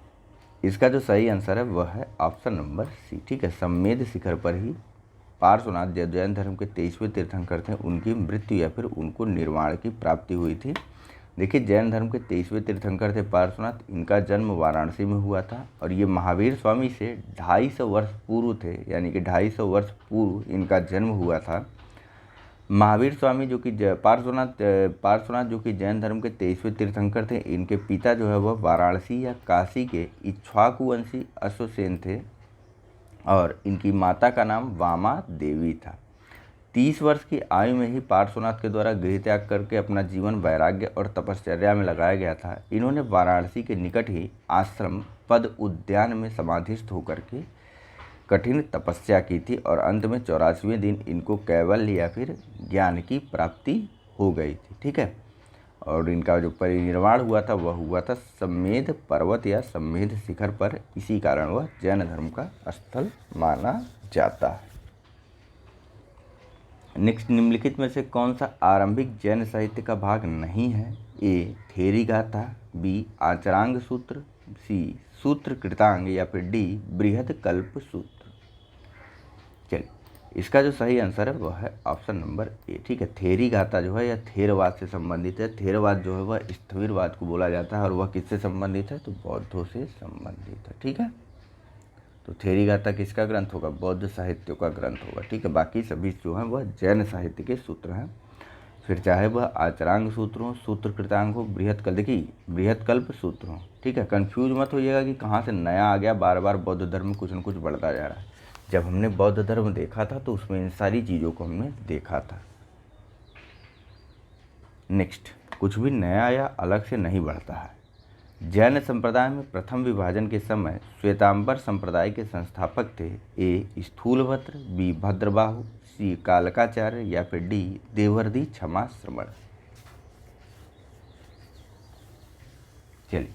इसका जो सही आंसर है वह है ऑप्शन नंबर सी। ठीक है, सम्मेद शिखर पर ही पार्श्वनाथ जो जैन धर्म के 23वें तीर्थंकर थे उनकी मृत्यु या फिर उनको निर्वाण की प्राप्ति हुई थी। देखिए, जैन धर्म के 23वें तीर्थंकर थे पार्श्वनाथ। इनका जन्म वाराणसी में हुआ था और ये महावीर स्वामी से 250 वर्ष पूर्व थे, यानी कि 250 वर्ष पूर्व इनका जन्म हुआ था। महावीर स्वामी जो कि पार्श्वनाथ जो कि जैन धर्म के 23वें तीर्थंकर थे, इनके पिता जो है वह वाराणसी या काशी के इक्ष्वाकुवंशी अश्वसेन थे और इनकी माता का नाम वामा देवी था। 30 वर्ष की आयु में ही पार्श्वनाथ के द्वारा गृह त्याग करके अपना जीवन वैराग्य और तपश्चर्या में लगाया गया था। इन्होंने वाराणसी के निकट ही आश्रम पद उद्यान में समाधिस्थ होकर के कठिन तपस्या की थी और अंत में 84वें दिन इनको कैवल्य या फिर ज्ञान की प्राप्ति हो गई थी। ठीक है, और इनका जो परिनिर्वाण हुआ था वह हुआ था सम्मेद पर्वत या सम्मेद शिखर पर। इसी कारण वह जैन धर्म का स्थल माना जाता है। नेक्स्ट, निम्नलिखित में से कौन सा आरंभिक जैन साहित्य का भाग नहीं है? ए थेरी गाथा, बी आचरांग सूत्र, सी सूत्र कृतांग या फिर डी बृहद कल्प सूत्र। चलिए, इसका जो सही आंसर है वह है ऑप्शन नंबर ए। ठीक है, थेरी गाथा जो है यह थेरवाद से संबंधित है। थेरवाद जो है वह स्थविरवाद को बोला जाता है और वह किससे संबंधित है? तो बौद्धों से संबंधित है। ठीक है, तो थेरी गाथा किसका ग्रंथ होगा? बौद्ध साहित्य का ग्रंथ होगा। ठीक है, बाकी सभी जो हैं वह जैन साहित्य के सूत्र हैं। फिर चाहे वह आचरांग सूत्र हो, सूत्र कृतांग हो, बृहद कल्प सूत्र हो। ठीक है, कंफ्यूज मत होइएगा कि कहाँ से नया आ गया, बार बार बौद्ध धर्म में कुछ न कुछ बढ़ता जा रहा है। जब हमने बौद्ध धर्म देखा था तो उसमें इन सारी चीज़ों को हमने देखा था। नेक्स्ट, कुछ भी नया या अलग से नहीं बढ़ता है। जैन संप्रदाय में प्रथम विभाजन के समय श्वेतांबर संप्रदाय के संस्थापक थे। ए स्थूलभद्र, बी भद्रबाहु, सी कालकाचार्य या फिर डी देवर्धि क्षमा श्रवण। चलिए,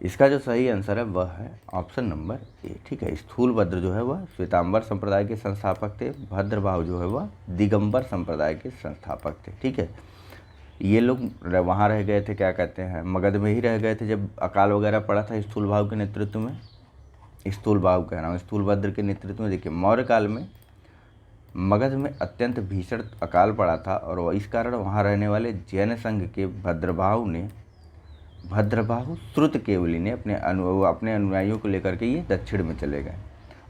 इसका जो सही आंसर है वह है ऑप्शन नंबर ए। ठीक है, स्थूलभद्र जो है वह श्वेतांबर संप्रदाय के संस्थापक थे। भद्रबाहु जो है वह दिगंबर संप्रदाय के संस्थापक थे। ठीक है, ये लोग वहाँ रह गए थे, क्या कहते हैं, मगध में ही रह गए थे जब अकाल वगैरह पड़ा था स्थूलबाहु के नेतृत्व में। स्थूलबाहु कह रहा हूँ, स्थूलभद्र के नेतृत्व में। देखिए, मौर्य काल में मगध में अत्यंत भीषण अकाल पड़ा था और इस कारण वहाँ रहने वाले जैन संघ के भद्रबाहु श्रुत केवली ने अपने अनुयायियों को लेकर के ये दक्षिण में चले गए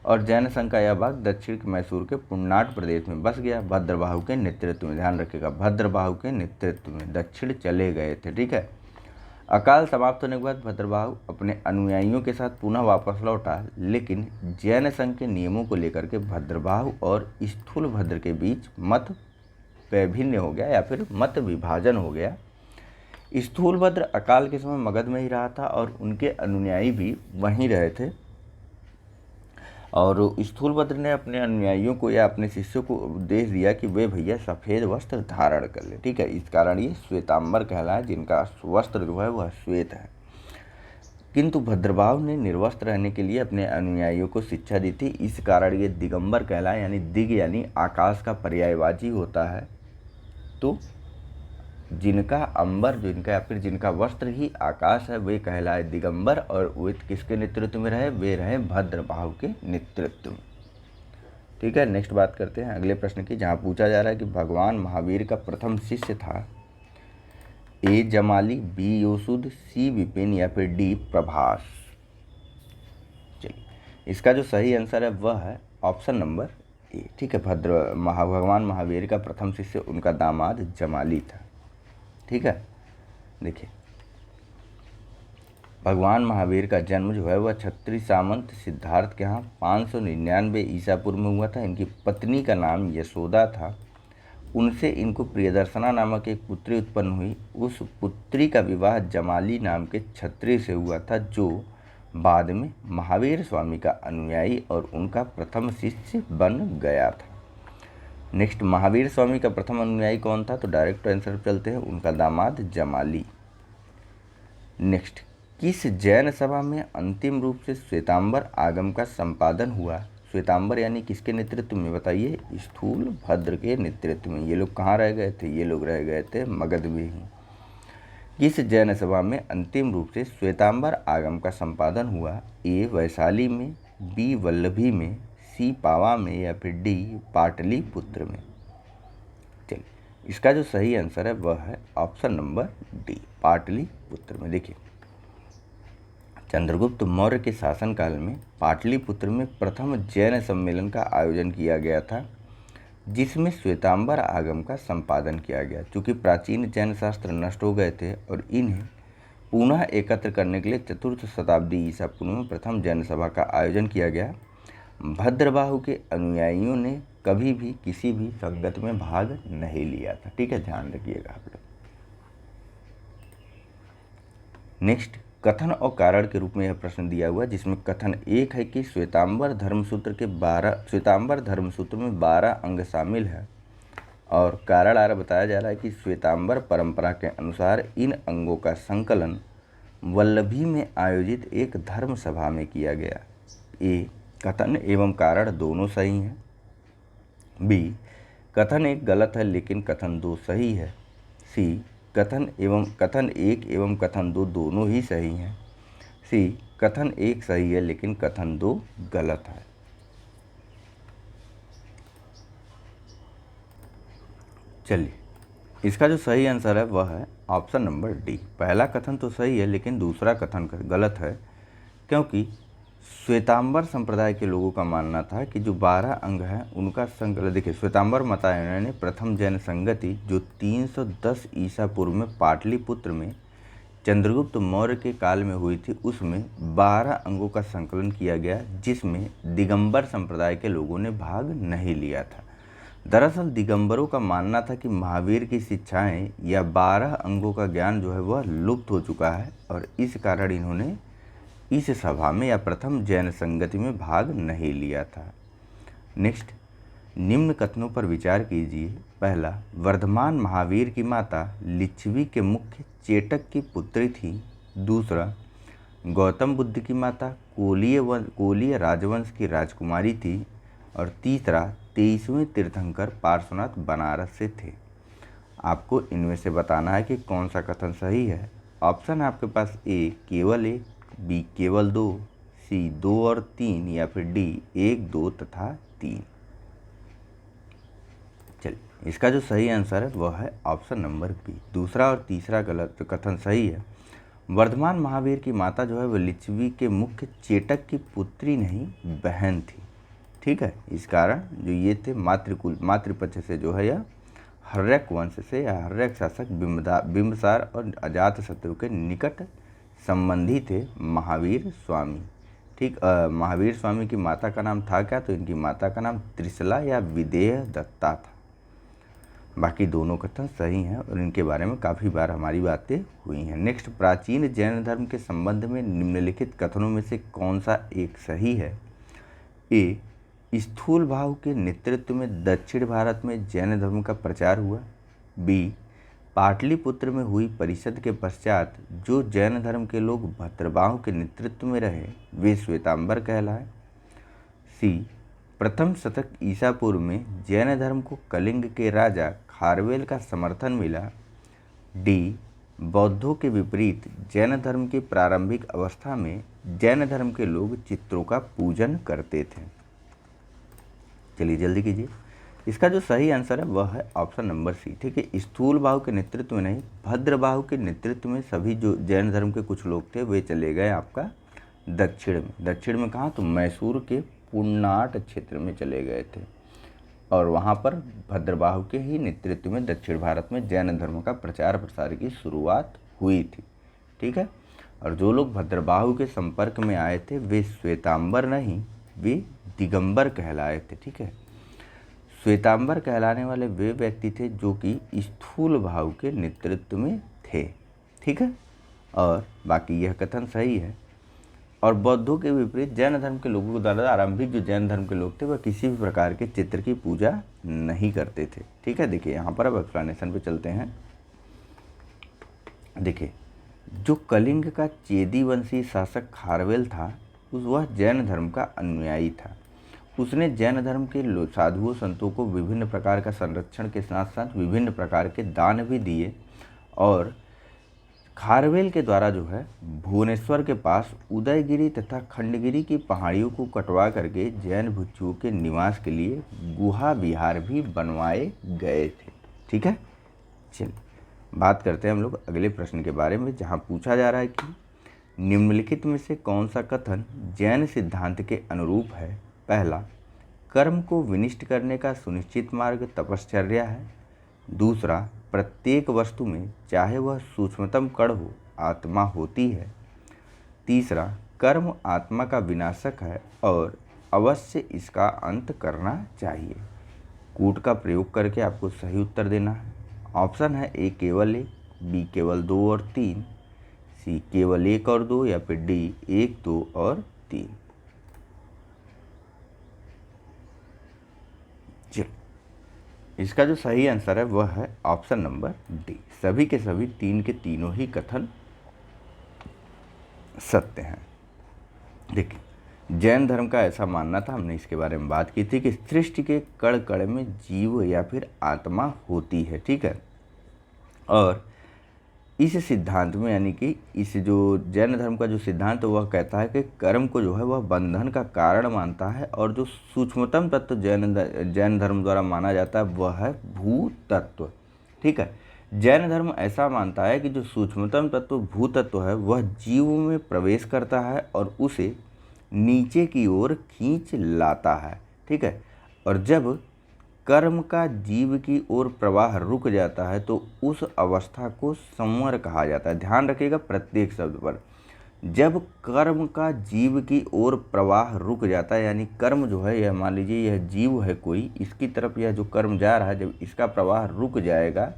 और जैन संघ का यह भाग दक्षिण मैसूर के पुन्नाट प्रदेश में बस गया। भद्रबाहु के नेतृत्व में, ध्यान रखिएगा, भद्रबाहु के नेतृत्व में दक्षिण चले गए थे। ठीक है, अकाल समाप्त होने के बाद भद्रबाहु अपने अनुयायियों के साथ पुनः वापस लौटा, लेकिन जैन संघ के नियमों को लेकर के भद्रबाहु और स्थूलभद्र के बीच मत वैभिन्न हो गया या फिर मत विभाजन हो गया। स्थूलभद्र अकाल के समय मगध में ही रहा था और उनके अनुयायी भी वहीं रहे थे और स्थूलभद्र ने अपने अनुयायियों को या अपने शिष्यों को उपदेश दिया कि वे भैया सफ़ेद वस्त्र धारण कर ले। ठीक है, इस कारण ये श्वेतांबर कहलाए, जिनका वस्त्र जो है वह श्वेत है। किंतु भद्रबाहु ने निर्वस्त्र रहने के लिए अपने अनुयायियों को शिक्षा दी थी, इस कारण ये दिगंबर कहलाए, यानी दिग यानी आकाश का पर्यायवाची होता है। तो जिनका अंबर, जिनका या फिर जिनका वस्त्र ही आकाश है वे कहलाए दिगंबर और वे किसके नेतृत्व में रहे? वे रहे भद्रबाहु के नेतृत्व में। ठीक है, नेक्स्ट बात करते हैं अगले प्रश्न की, जहाँ पूछा जा रहा है कि भगवान महावीर का प्रथम शिष्य था ए जमाली, बी योसुद, सी विपिन या फिर डी प्रभास। चलिए, इसका जो सही आंसर है वह है ऑप्शन नंबर ए। ठीक है, भगवान महावीर का प्रथम शिष्य उनका दामाद जमाली था। ठीक है, देखिए, भगवान महावीर का जन्म जो है वह क्षत्रिय सामंत सिद्धार्थ के यहाँ 599 ईसा पूर्व में हुआ था। इनकी पत्नी का नाम यशोदा था। उनसे इनको प्रियदर्शना नामक एक पुत्री उत्पन्न हुई। उस पुत्री का विवाह जमाली नाम के क्षत्रिय से हुआ था, जो बाद में महावीर स्वामी का अनुयायी और उनका प्रथम शिष्य बन गया था। नेक्स्ट, महावीर स्वामी का प्रथम अनुयायी कौन था? तो डायरेक्ट आंसर चलते हैं, उनका दामाद जमाली। नेक्स्ट, किस जैन सभा में अंतिम रूप से श्वेतांबर आगम का संपादन हुआ? श्वेतांबर यानी किसके नेतृत्व में बताइए? स्थूल भद्र के नेतृत्व में। ये लोग कहाँ रह गए थे? ये लोग रह गए थे मगध में ही। किस जैन सभा में अंतिम रूप से श्वेतांबर आगम का संपादन हुआ? ए वैशाली में, बी वल्लभी में, सी पावा में, या फिर डी पाटलिपुत्र में। चलिए, इसका जो सही आंसर है वह है ऑप्शन नंबर डी, पाटलिपुत्र में। देखिए, चंद्रगुप्त मौर्य के शासनकाल में पाटलिपुत्र में प्रथम जैन सम्मेलन का आयोजन किया गया था, जिसमें श्वेतांबर आगम का संपादन किया गया। चूँकि प्राचीन जैन शास्त्र नष्ट हो गए थे और इन्हें पुनः एकत्र करने के लिए 4th शताब्दी ईसा पूर्व में प्रथम जैन सभा का आयोजन किया गया। भद्रबाहु के अनुयायियों ने कभी भी किसी भी संगत में भाग नहीं लिया था। ठीक है, ध्यान रखिएगा आप लोग। नेक्स्ट, कथन और कारण के रूप में यह प्रश्न दिया हुआ है, जिसमें कथन एक है कि श्वेतांबर धर्मसूत्र में 12 अंग शामिल है, और कारण आ रहा बताया जा रहा है कि श्वेतांबर परंपरा के अनुसार इन अंगों का संकलन वल्लभी में आयोजित एक धर्म सभा में किया गया। ए, कथन एवं कारण दोनों सही हैं। बी, कथन एक गलत है लेकिन कथन 2 सही है। सी, कथन एक एवं कथन 2 दोनों ही सही हैं। सी, कथन एक सही है लेकिन कथन 2 गलत है। चलिए, इसका जो सही आंसर है वह है ऑप्शन नंबर डी। पहला कथन तो सही है लेकिन दूसरा कथन गलत है, क्योंकि श्वेतांबर संप्रदाय के लोगों का मानना था कि जो 12 अंग हैं उनका संकलन। देखिए, श्वेतांबर मतायन ने प्रथम जैन संगति जो 310 ईसा पूर्व में पाटलिपुत्र में चंद्रगुप्त मौर्य के काल में हुई थी, उसमें 12 अंगों का संकलन किया गया, जिसमें दिगंबर संप्रदाय के लोगों ने भाग नहीं लिया था। दरअसल दिगंबरों का मानना था कि महावीर की शिक्षाएं या 12 अंगों का ज्ञान जो है वह लुप्त हो चुका है, और इस कारण इन्होंने इस सभा में या प्रथम जैन संगति में भाग नहीं लिया था। नेक्स्ट, निम्न कथनों पर विचार कीजिए। पहला, वर्धमान महावीर की माता लिच्छवी के मुख्य चेटक की पुत्री थी। दूसरा, गौतम बुद्ध की माता कोलीय राजवंश की राजकुमारी थी। और तीसरा, 23वें तीर्थंकर पार्श्वनाथ बनारस से थे। आपको इनमें से बताना है कि कौन सा कथन सही है। ऑप्शन है आपके पास ए केवल 1, बी केवल 2, सी 2 और 3, या फिर डी 1, 2 तथा 3। चलिए, इसका जो सही आंसर है वह है ऑप्शन नंबर बी। दूसरा और तीसरा गलत कथन सही है। वर्धमान महावीर की माता जो है वह लिच्छवी के मुख्य चेटक की पुत्री नहीं, बहन थी। ठीक है, इस कारण जो ये थे मातृपक्ष से जो है यह हर्यक वंश से या हर्यक शासक बिंबसार और अजातशत्रु के निकट संबंधी थे महावीर स्वामी। ठीक, महावीर स्वामी की माता का नाम था क्या? तो इनकी माता का नाम त्रिशला या विदेह दत्ता था। बाकी दोनों कथन सही हैं और इनके बारे में काफ़ी बार हमारी बातें हुई हैं। नेक्स्ट, प्राचीन जैन धर्म के संबंध में निम्नलिखित कथनों में से कौन सा एक सही है? ए, स्थूल भाव के नेतृत्व में दक्षिण भारत में जैन धर्म का प्रचार हुआ। बी, पाटलिपुत्र में हुई परिषद के पश्चात जो जैन धर्म के लोग भद्रबाहु के नेतृत्व में रहे वे श्वेतांबर कहलाए। सी, प्रथम शतक ईसा पूर्व में जैन धर्म को कलिंग के राजा खारवेल का समर्थन मिला। डी, बौद्धों के विपरीत जैन धर्म की प्रारंभिक अवस्था में जैन धर्म के लोग चित्रों का पूजन करते थे। चलिए जल्दी कीजिए। इसका जो सही आंसर है वह है ऑप्शन नंबर सी। ठीक है, स्थूल बाहु के नेतृत्व में नहीं, भद्रबाहु के नेतृत्व में सभी जो जैन धर्म के कुछ लोग थे वे चले गए आपका दक्षिण में कहाँ? तो मैसूर के पुन्नाट क्षेत्र में चले गए थे, और वहाँ पर भद्रबाहु के ही नेतृत्व में दक्षिण भारत में जैन धर्म का प्रचार प्रसार की शुरुआत हुई थी। ठीक है, और जो लोग भद्रबाहु के संपर्क में आए थे वे श्वेतांबर नहीं, वे दिगंबर कहलाए थे। ठीक है, श्वेतांबर कहलाने वाले वे व्यक्ति थे जो कि स्थूल भाव के नेतृत्व में थे। ठीक है, और बाकी यह कथन सही है। और बौद्धों के विपरीत जैन धर्म के लोगों के द्वारा आरंभिक जो जैन धर्म के लोग थे वह किसी भी प्रकार के चित्र की पूजा नहीं करते थे। ठीक है, देखिए यहाँ पर अब एक्सप्लेनेशन पे चलते हैं। देखिए, जो कलिंग का चेदी वंशी शासक खारवेल था वह जैन धर्म का अनुयायी था। उसने जैन धर्म के साधुओं संतों को विभिन्न प्रकार का संरक्षण के साथ साथ विभिन्न प्रकार के दान भी दिए और खारवेल के द्वारा जो है भुवनेश्वर के पास उदयगिरी तथा खंडगिरी की पहाड़ियों को कटवा करके जैन भिक्षुओं के निवास के लिए गुहा विहार भी बनवाए गए थे। ठीक है, चलिए बात करते हैं हम लोग अगले प्रश्न के बारे में, जहाँ पूछा जा रहा है कि निम्नलिखित में से कौन सा कथन जैन सिद्धांत के अनुरूप है। पहला, कर्म को विनिष्ट करने का सुनिश्चित मार्ग तपश्चर्या है। दूसरा, प्रत्येक वस्तु में चाहे वह सूक्ष्मतम कण हो आत्मा होती है। तीसरा, कर्म आत्मा का विनाशक है और अवश्य इसका अंत करना चाहिए। कूट का प्रयोग करके आपको सही उत्तर देना है। ऑप्शन है ए केवल 1, बी केवल 2 और 3, सी केवल 1 और 2 या फिर डी 1, 2 और 3। चलो, इसका जो सही आंसर है वह है ऑप्शन नंबर डी। सभी के सभी 3 के तीनों ही कथन सत्य हैं। देखिए, जैन धर्म का ऐसा मानना था, हमने इसके बारे में बात की थी कि सृष्टि के कण कण में जीव या फिर आत्मा होती है। ठीक है, और इस सिद्धांत में यानी कि इस जो जैन धर्म का जो सिद्धांत वह कहता है कि कर्म को जो है वह बंधन का कारण मानता है और जो सूक्ष्मतम तत्व जैन धर्म द्वारा माना जाता है वह है भू तत्व। ठीक है, जैन धर्म ऐसा मानता है कि जो सूक्ष्मतम तत्व भू तत्व है वह जीव में प्रवेश करता है और उसे नीचे की ओर खींच लाता है। ठीक है, और जब कर्म का जीव की ओर प्रवाह रुक जाता है तो उस अवस्था को संवर कहा जाता है। ध्यान रखिएगा प्रत्येक शब्द पर। जब कर्म का जीव की ओर प्रवाह रुक जाता है, यानी कर्म जो है, यह मान लीजिए यह जीव है कोई, इसकी तरफ यह जो कर्म जा रहा है, जब इसका प्रवाह रुक जाएगा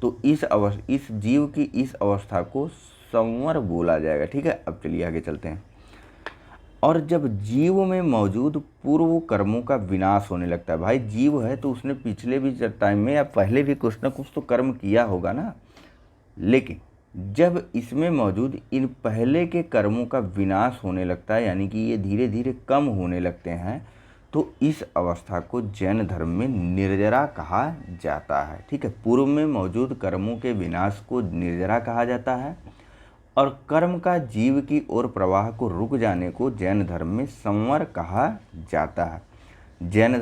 तो इस जीव की इस अवस्था को संवर बोला जाएगा। ठीक है, अब चलिए आगे चलते हैं। और जब जीव में मौजूद पूर्व कर्मों का विनाश होने लगता है, भाई जीव है तो उसने पिछले भी टाइम में या पहले भी कुछ ना कुछ तो कर्म किया होगा ना, लेकिन जब इसमें मौजूद इन पहले के कर्मों का विनाश होने लगता है, यानी कि ये धीरे धीरे कम होने लगते हैं, तो इस अवस्था को जैन धर्म में निर्जरा कहा जाता है। ठीक है, पूर्व में मौजूद कर्मों के विनाश को निर्जरा कहा जाता है और कर्म का जीव की ओर प्रवाह को रुक जाने को जैन धर्म में संवर कहा जाता है। जैन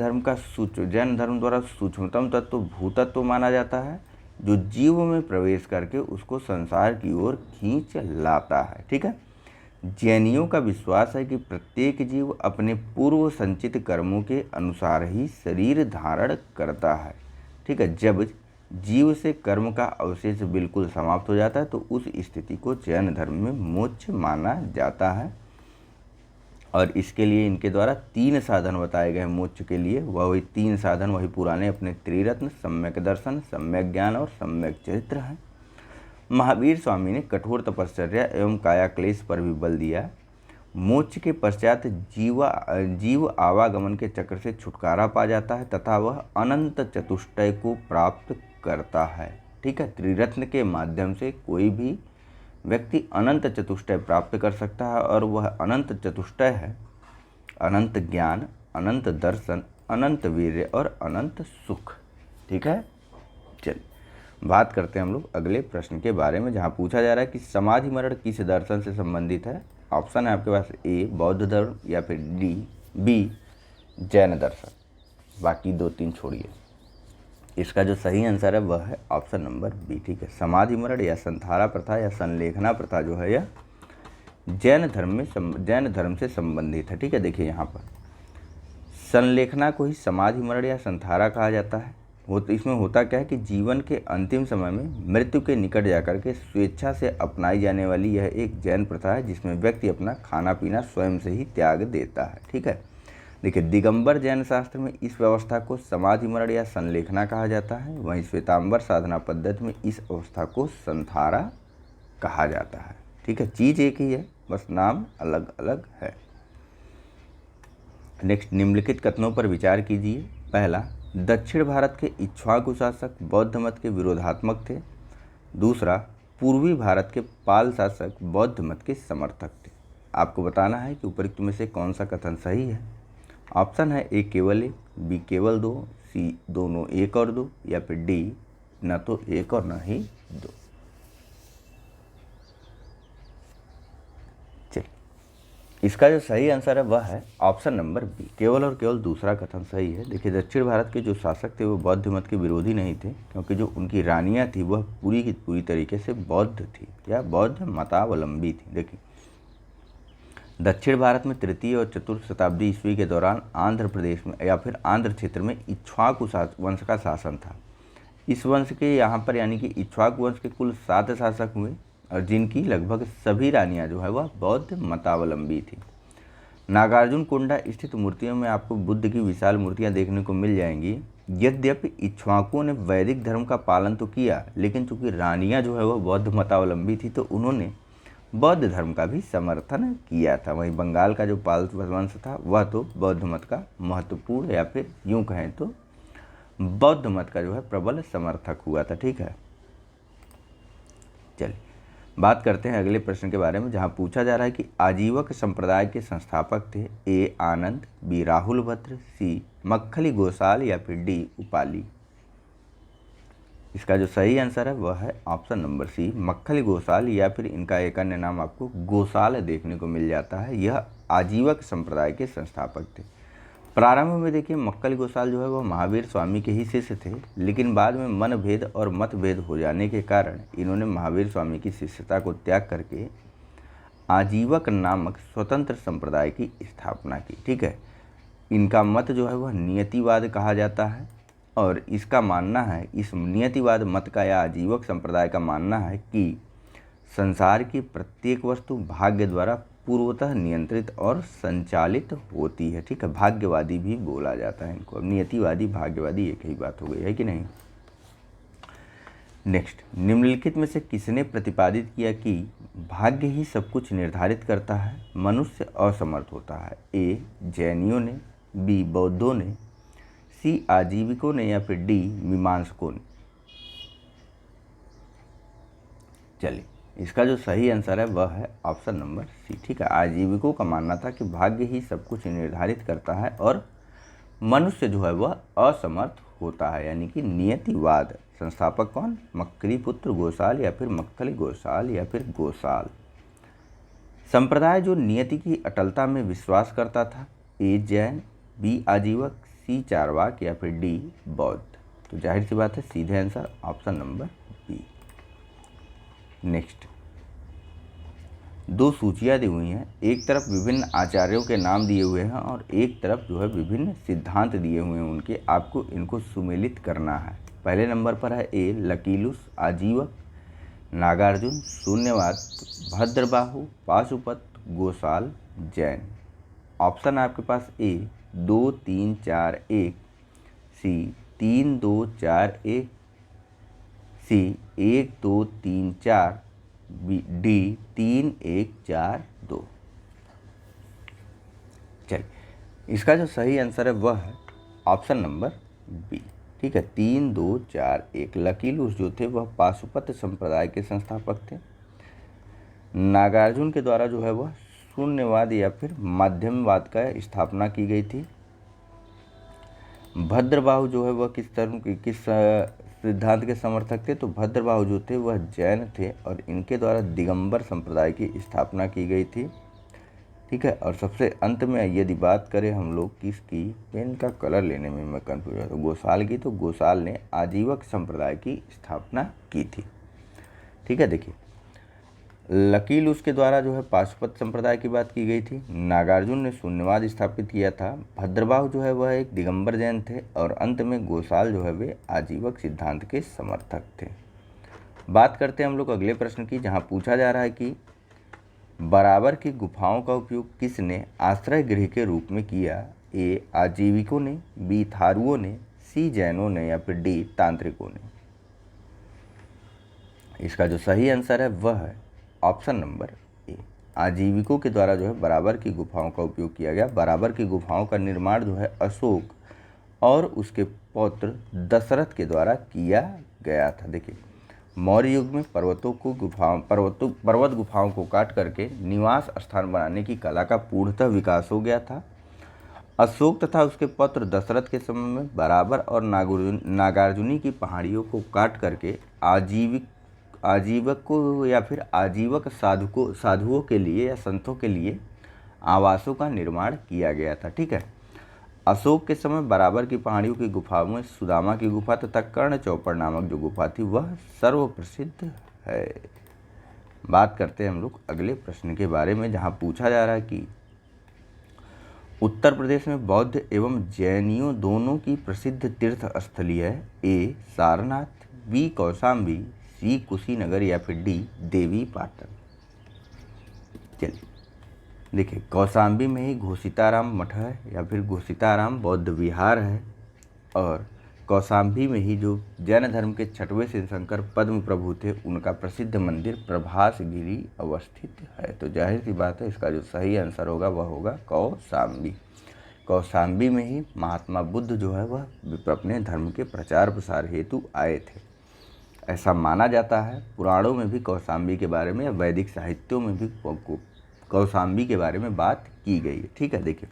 धर्म द्वारा सूक्ष्मतम तत्व भूतत्व माना जाता है, जो जीव में प्रवेश करके उसको संसार की ओर खींच लाता है। ठीक है, जैनियों का विश्वास है कि प्रत्येक जीव अपने पूर्व संचित कर्मों के अनुसार ही शरीर धारण करता है। ठीक है, जब जीव से कर्म का अवशेष बिल्कुल समाप्त हो जाता है तो उस स्थिति को जैन धर्म में मोक्ष माना जाता है। और इसके लिए इनके द्वारा 3 साधन बताए गए मोक्ष के लिए। वही 3 साधन वही पुराने अपने त्रिरत्न, सम्यक दर्शन, सम्यक ज्ञान और सम्यक चरित्र हैं। महावीर स्वामी ने कठोर तपश्चर्या एवं काया क्लेश पर भी बल दिया। मोक्ष के पश्चात जीव आवागमन के चक्र से छुटकारा पा जाता है तथा वह अनंत चतुष्टय को प्राप्त करता है। ठीक है, त्रिरत्न के माध्यम से कोई भी व्यक्ति अनंत चतुष्टय प्राप्त कर सकता है और वह अनंत चतुष्टय है अनंत ज्ञान, अनंत दर्शन, अनंत वीर्य और अनंत सुख। ठीक है, चलिए बात करते हैं हम लोग अगले प्रश्न के बारे में, जहाँ पूछा जा रहा है कि समाधि मरण किस दर्शन से संबंधित है। ऑप्शन है आपके पास ए बौद्ध धर्म या फिर बी जैन दर्शन। बाकी 2-3 छोड़िए। इसका जो सही आंसर है वह है ऑप्शन नंबर बी। ठीक है, समाधि मरण या संथारा प्रथा या संलेखना प्रथा जो है यह जैन धर्म से संबंधित है। ठीक है, देखिए यहाँ पर संलेखना को ही समाधि मरण या संथारा कहा जाता है। इसमें होता क्या है कि जीवन के अंतिम समय में मृत्यु के निकट जाकर के स्वेच्छा से अपनाई जाने वाली यह एक जैन प्रथा है, जिसमें व्यक्ति अपना खाना पीना स्वयं से ही त्याग देता है। ठीक है, देखिए दिगंबर जैन शास्त्र में इस व्यवस्था को समाधि मरण या संलेखना कहा जाता है, वहीं श्वेतांबर साधना पद्धति में इस अवस्था को संथारा कहा जाता है। ठीक है, चीज़ एक ही है, बस नाम अलग अलग है। नेक्स्ट, निम्नलिखित कथनों पर विचार कीजिए। पहला, दक्षिण भारत के इक्ष्वाकु शासक बौद्ध मत के विरोधात्मक थे। दूसरा, पूर्वी भारत के पाल शासक बौद्ध मत के समर्थक थे। आपको बताना है कि उपरोक्त में से कौन सा कथन सही है। ऑप्शन है ए केवल एक, बी केवल दो, सी दोनों एक और दो, या फिर डी न तो एक और न ही दो। चलिए, इसका जो सही आंसर है वह है ऑप्शन नंबर बी, केवल और केवल दूसरा कथन सही है। देखिए, दक्षिण भारत के जो शासक थे वो बौद्ध मत के विरोधी नहीं थे, क्योंकि जो उनकी रानियां थी वह पूरी की पूरी तरीके से बौद्ध थी या बौद्ध मतावलंबी थी। देखिए, दक्षिण भारत में तृतीय और चतुर्थ शताब्दी ईस्वी के दौरान आंध्र प्रदेश में या फिर आंध्र क्षेत्र में इक्ष्वाकु वंश का शासन था। इस वंश के यहाँ पर यानी कि इक्ष्वाकु वंश के कुल 7 शासक हुए, और जिनकी लगभग सभी रानियाँ जो है वह बौद्ध मतावलंबी थी। नागार्जुन कोंडा स्थित मूर्तियों में आपको बुद्ध की विशाल मूर्तियाँ देखने को मिल जाएंगी। यद्यपि इक्ष्वाकुओं ने वैदिक धर्म का पालन तो किया, लेकिन चूंकि रानियाँ जो है वह बौद्ध मतावलंबी थी तो उन्होंने बौद्ध धर्म का भी समर्थन किया था। वहीं बंगाल का जो पाल वंश था वह तो बौद्ध मत का महत्वपूर्ण या फिर यूं कहें तो बौद्ध मत का जो है प्रबल समर्थक हुआ था। ठीक है, चलिए बात करते हैं अगले प्रश्न के बारे में, जहां पूछा जा रहा है कि आजीवक संप्रदाय के संस्थापक थे ए आनंद, बी राहुल भद्र, सी मक्खली गोसाल, या फिर डी उपाली। इसका जो सही आंसर है वह है option number C, Makkhali Gosal, या फिर इनका एक अन्य नाम आपको गोसाल देखने को मिल जाता है। यह आजीवक संप्रदाय के संस्थापक थे। प्रारंभ में देखिए मक्खली गोसाल जो है वह महावीर स्वामी के ही शिष्य थे, लेकिन बाद में मनभेद और मतभेद हो जाने के कारण इन्होंने महावीर स्वामी की शिष्यता को त्याग करके आजीवक नामक स्वतंत्र संप्रदाय की स्थापना की। ठीक है, इनका मत जो है वह नियतिवाद कहा जाता है, और इसका मानना है, इस नियतिवाद मत का या आजीवक संप्रदाय का मानना है कि संसार की प्रत्येक वस्तु भाग्य द्वारा पूर्वतः नियंत्रित और संचालित होती है। ठीक है, भाग्यवादी भी बोला जाता है इनको। अब नियतिवादी भाग्यवादी एक ही बात हो गई है कि नहीं। नेक्स्ट, निम्नलिखित में से किसने प्रतिपादित किया कि भाग्य ही सब कुछ निर्धारित करता है, मनुष्य असमर्थ होता है? ए जैनियों ने, बी बौद्धों ने, सी आजीविकों ने, या फिर डी मीमांसकों ने। चलिए, इसका जो सही आंसर है वह है ऑप्शन नंबर सी। ठीक है, आजीविकों का मानना था कि भाग्य ही सब कुछ निर्धारित करता है और मनुष्य जो है वह असमर्थ होता है, यानी कि नियतिवाद। संस्थापक कौन? मक्खली पुत्र गोसाल, या फिर मक्खली गोसाल, या फिर गोसाल। संप्रदाय जो नियति की अटलता में विश्वास करता था, ए जैन, बी आजीवक, सी चारवाक, या फिर डी बौद्ध। तो जाहिर सी बात है सीधे answer option number B. Next, दो सूचियाँ दी हुई हैं, एक तरफ विभिन्न आचार्यों के नाम दिए हुए हैं और एक तरफ जो है विभिन्न सिद्धांत दिए हुए हैं उनके, आपको इनको सुमेलित करना है। पहले नंबर पर है ए लकीलुस आजीवक, नागार्जुन शून्यवाद, भद्रबाहु पाशुपत, गोसाल जैन। ऑप्शन है आपके पास ए 2 3 4 1, सी 3 2 4 1, सी 1 2 3 4, डी 3 1 4 2। चलिए, इसका जो सही आंसर है वह है ऑप्शन नंबर बी। ठीक है, 3 2 4 1। लकीलुस जो थे वह पाशुपत संप्रदाय के संस्थापक थे। नागार्जुन के द्वारा जो है वह शून्यवाद या फिर माध्यमवाद का स्थापना की गई थी। भद्रबाहु जो है वह किस सिद्धांत के समर्थक थे? तो भद्रबाहु जो थे वह जैन थे और इनके द्वारा दिगंबर संप्रदाय की स्थापना की गई थी। ठीक है, और सबसे अंत में यदि बात करें हम लोग किसकी, पेन का कलर लेने में मैं कन्फ्यूज हूँ, तो गोसाल की, तो गोसाल ने आजीवक संप्रदाय की स्थापना की थी। ठीक है, देखिए लकीलुस के द्वारा जो है पाशुपत संप्रदाय की बात की गई थी, नागार्जुन ने शून्यवाद स्थापित किया था, भद्रबाहु जो है वह एक दिगंबर जैन थे, और अंत में गोसाल जो है वे आजीवक सिद्धांत के समर्थक थे। बात करते हैं हम लोग अगले प्रश्न की, जहां पूछा जा रहा है कि बराबर की गुफाओं का उपयोग किसने आश्रय गृह के रूप में किया? ए आजीविकों ने, बी थारुओं ने, सी जैनों ने, या फिर डी तांत्रिकों ने। इसका जो सही आंसर है वह है ऑप्शन नंबर ए, आजीविकों के द्वारा जो है बराबर की गुफाओं का उपयोग किया गया। बराबर की गुफाओं का निर्माण जो है अशोक और उसके पौत्र दशरथ के द्वारा किया गया था। देखिए, मौर्य युग में पर्वत गुफाओं को काट करके निवास स्थान बनाने की कला का पूर्णतः विकास हो गया था, अशोक तथा उसके पुत्र दशरथ के समय में बराबर और नागार्जुनी की पहाड़ियों को काट करके आजीवकों या फिर आजीवक साधुओं के लिए या संतों के लिए आवासों का निर्माण किया गया था। ठीक है, अशोक के समय बराबर की पहाड़ियों की गुफाओं में सुदामा की गुफा तथा कर्ण चौपड़ नामक जो गुफा थी वह सर्वप्रसिद्ध है। बात करते हैं हम लोग अगले प्रश्न के बारे में, जहां पूछा जा रहा है कि उत्तर प्रदेश में बौद्ध एवं जैनियों दोनों की प्रसिद्ध तीर्थ स्थली है। ए सारनाथ, बी कौशाम्बी, सी कुशीनगर या फिर डी देवी पाटन। चलिए देखिए, कौशाम्बी में ही घोषिताराम मठ है या फिर घोषिताराम बौद्ध विहार है, और कौशाम्बी में ही जो जैन धर्म के 6वें तीर्थंकर पद्म प्रभु थे उनका प्रसिद्ध मंदिर प्रभासगिरी अवस्थित है। तो जाहिर सी बात है इसका जो सही आंसर होगा वह होगा कौशाम्बी। कौशाम्बी में ही महात्मा बुद्ध जो है वह अपने धर्म के प्रचार प्रसार हेतु आए थे, ऐसा माना जाता है। पुराणों में भी कौशाम्बी के बारे में या वैदिक साहित्यों में भी कौशाम्बी के बारे में बात की गई है। ठीक है, देखिए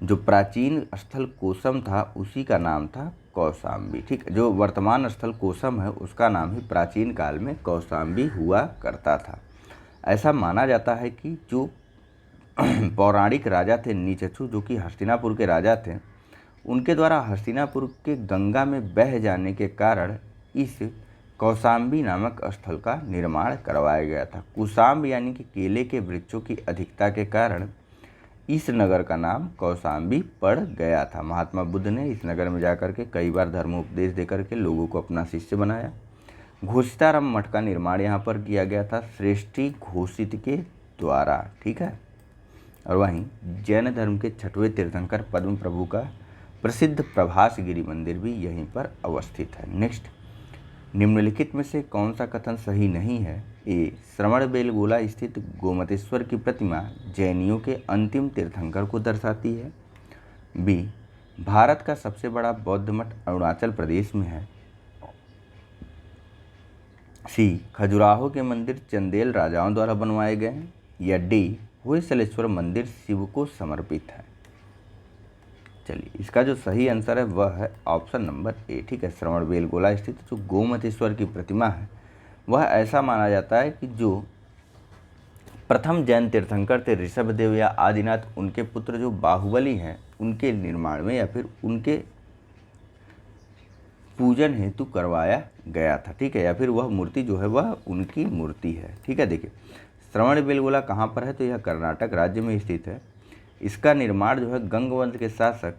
जो प्राचीन स्थल कोसम था उसी का नाम था कौशाम्बी। ठीक है, जो वर्तमान स्थल कोसम है उसका नाम ही प्राचीन काल में कौशाम्बी हुआ करता था। ऐसा माना जाता है कि जो पौराणिक राजा थे नीचक्षु, जो कि हस्तिनापुर के राजा थे, उनके द्वारा हस्तिनापुर के गंगा में बह जाने के कारण इस कौशाम्बी नामक स्थल का निर्माण करवाया गया था। कुशाम्ब यानी कि केले के वृक्षों की अधिकता के कारण इस नगर का नाम कौशाम्बी पड़ गया था। महात्मा बुद्ध ने इस नगर में जाकर के कई बार धर्मोपदेश देकर के लोगों को अपना शिष्य बनाया। घोषिताराम मठ का निर्माण यहाँ पर किया गया था श्रेष्ठी घोषित के द्वारा। ठीक है, और वहीं जैन धर्म के 6वें तीर्थंकर पद्म प्रभु का प्रसिद्ध प्रभासगिरी मंदिर भी यहीं पर अवस्थित है। नेक्स्ट, निम्नलिखित में से कौन सा कथन सही नहीं है? ए श्रवणबेलगोला स्थित गोमतेश्वर की प्रतिमा जैनियों के अंतिम तीर्थंकर को दर्शाती है। बी भारत का सबसे बड़ा बौद्ध मठ अरुणाचल प्रदेश में है। सी खजुराहो के मंदिर चंदेल राजाओं द्वारा बनवाए गए हैं। या डी होयसलेश्वर मंदिर शिव को समर्पित है। चलिए, इसका जो सही आंसर है वह है ऑप्शन नंबर ए। ठीक है, श्रवणबेलगोला स्थित जो गोमतेश्वर की प्रतिमा है वह ऐसा माना जाता है कि जो प्रथम जैन तीर्थंकर थे ऋषभदेव या आदिनाथ, उनके पुत्र जो बाहुबली हैं उनके निर्माण में या फिर उनके पूजन हेतु करवाया गया था। ठीक है, या फिर वह मूर्ति जो है वह उनकी मूर्ति है। ठीक है, देखिए श्रवणबेलगोला कहाँ पर है? तो यह कर्नाटक राज्य में स्थित है। इसका निर्माण जो है गंगवंश के शासक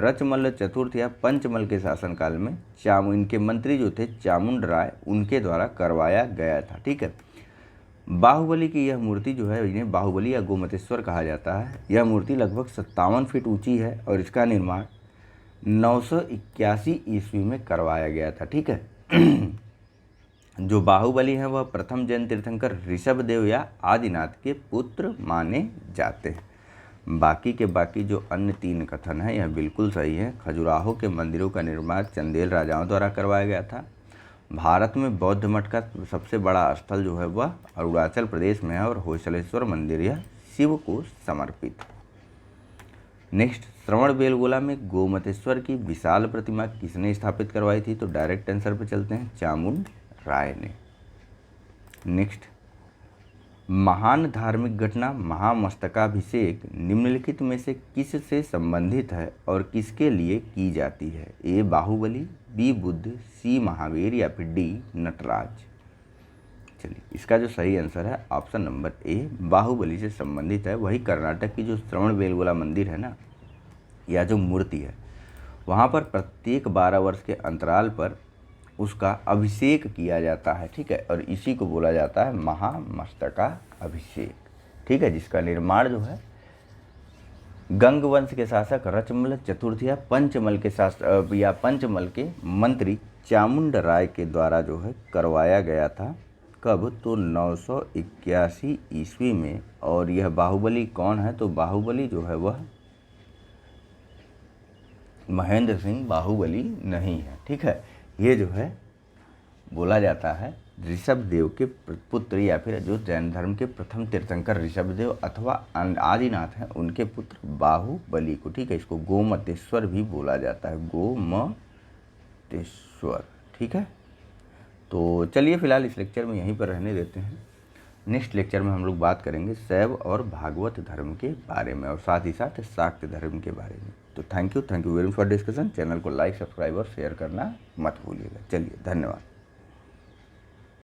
रचमल्ल चतुर्थ या पंचमल के शासनकाल में इनके मंत्री जो थे चामुंड राय, उनके द्वारा करवाया गया था। ठीक है, बाहुबली की यह मूर्ति जो है इन्हें बाहुबली या गोमतेश्वर कहा जाता है। यह मूर्ति लगभग 57 फीट ऊंची है और इसका निर्माण 981 ईस्वी में करवाया गया था। ठीक है, जो बाहुबली हैं वह प्रथम जैन तीर्थंकर ऋषभदेव या आदिनाथ के पुत्र माने जाते हैं। बाकी के बाकी जो अन्य 3 कथन हैं यह बिल्कुल सही है। खजुराहो के मंदिरों का निर्माण चंदेल राजाओं द्वारा करवाया गया था। भारत में बौद्ध मठ का सबसे बड़ा स्थल जो है वह अरुणाचल प्रदेश में है और होयसलेश्वर मंदिर यह शिव को समर्पित है। नेक्स्ट, श्रवणबेलगोला में गोमतेश्वर की विशाल प्रतिमा किसने स्थापित करवाई थी? तो डायरेक्ट आंसर पे चलते हैं, चामुंड राय ने। नेक्स्ट, महान धार्मिक घटना महामस्तकाभिषेक निम्नलिखित में से किस से संबंधित है और किसके लिए की जाती है? ए बाहुबली, बी बुद्ध, सी महावीर या फिर डी नटराज। चलिए, इसका जो सही आंसर है ऑप्शन नंबर ए बाहुबली से संबंधित है। वही कर्नाटक की जो श्रवणबेलगोला मंदिर है ना, या जो मूर्ति है वहाँ पर प्रत्येक 12 वर्ष के अंतराल पर उसका अभिषेक किया जाता है। ठीक है, और इसी को बोला जाता है महामस्तका अभिषेक। ठीक है, जिसका निर्माण जो है गंगवंश के शासक रचमल चतुर्थ या पंचमल के मंत्री चामुंड राय के द्वारा जो है करवाया गया था। कब? तो 981 ईस्वी में। और यह बाहुबली कौन है? तो बाहुबली जो है वह महेंद्र सिंह बाहुबली नहीं है। ठीक है, ये जो है बोला जाता है ऋषभदेव के पुत्र, या फिर जो जैन धर्म के प्रथम तीर्थंकर ऋषभदेव अथवा आदिनाथ हैं उनके पुत्र बाहुबली को। ठीक है, इसको गोमतेश्वर भी बोला जाता है, गोमतेश्वर। ठीक है, तो चलिए फिलहाल इस लेक्चर में यहीं पर रहने देते हैं। नेक्स्ट लेक्चर में हम लोग बात करेंगे शैव और भागवत धर्म के बारे में और साथ ही साथ शाक्त धर्म के बारे में। तो thank you very much for discussion. Channel को लाइक, सब्सक्राइब और शेयर करना मत भूलिएगा। चलिए, धन्यवाद।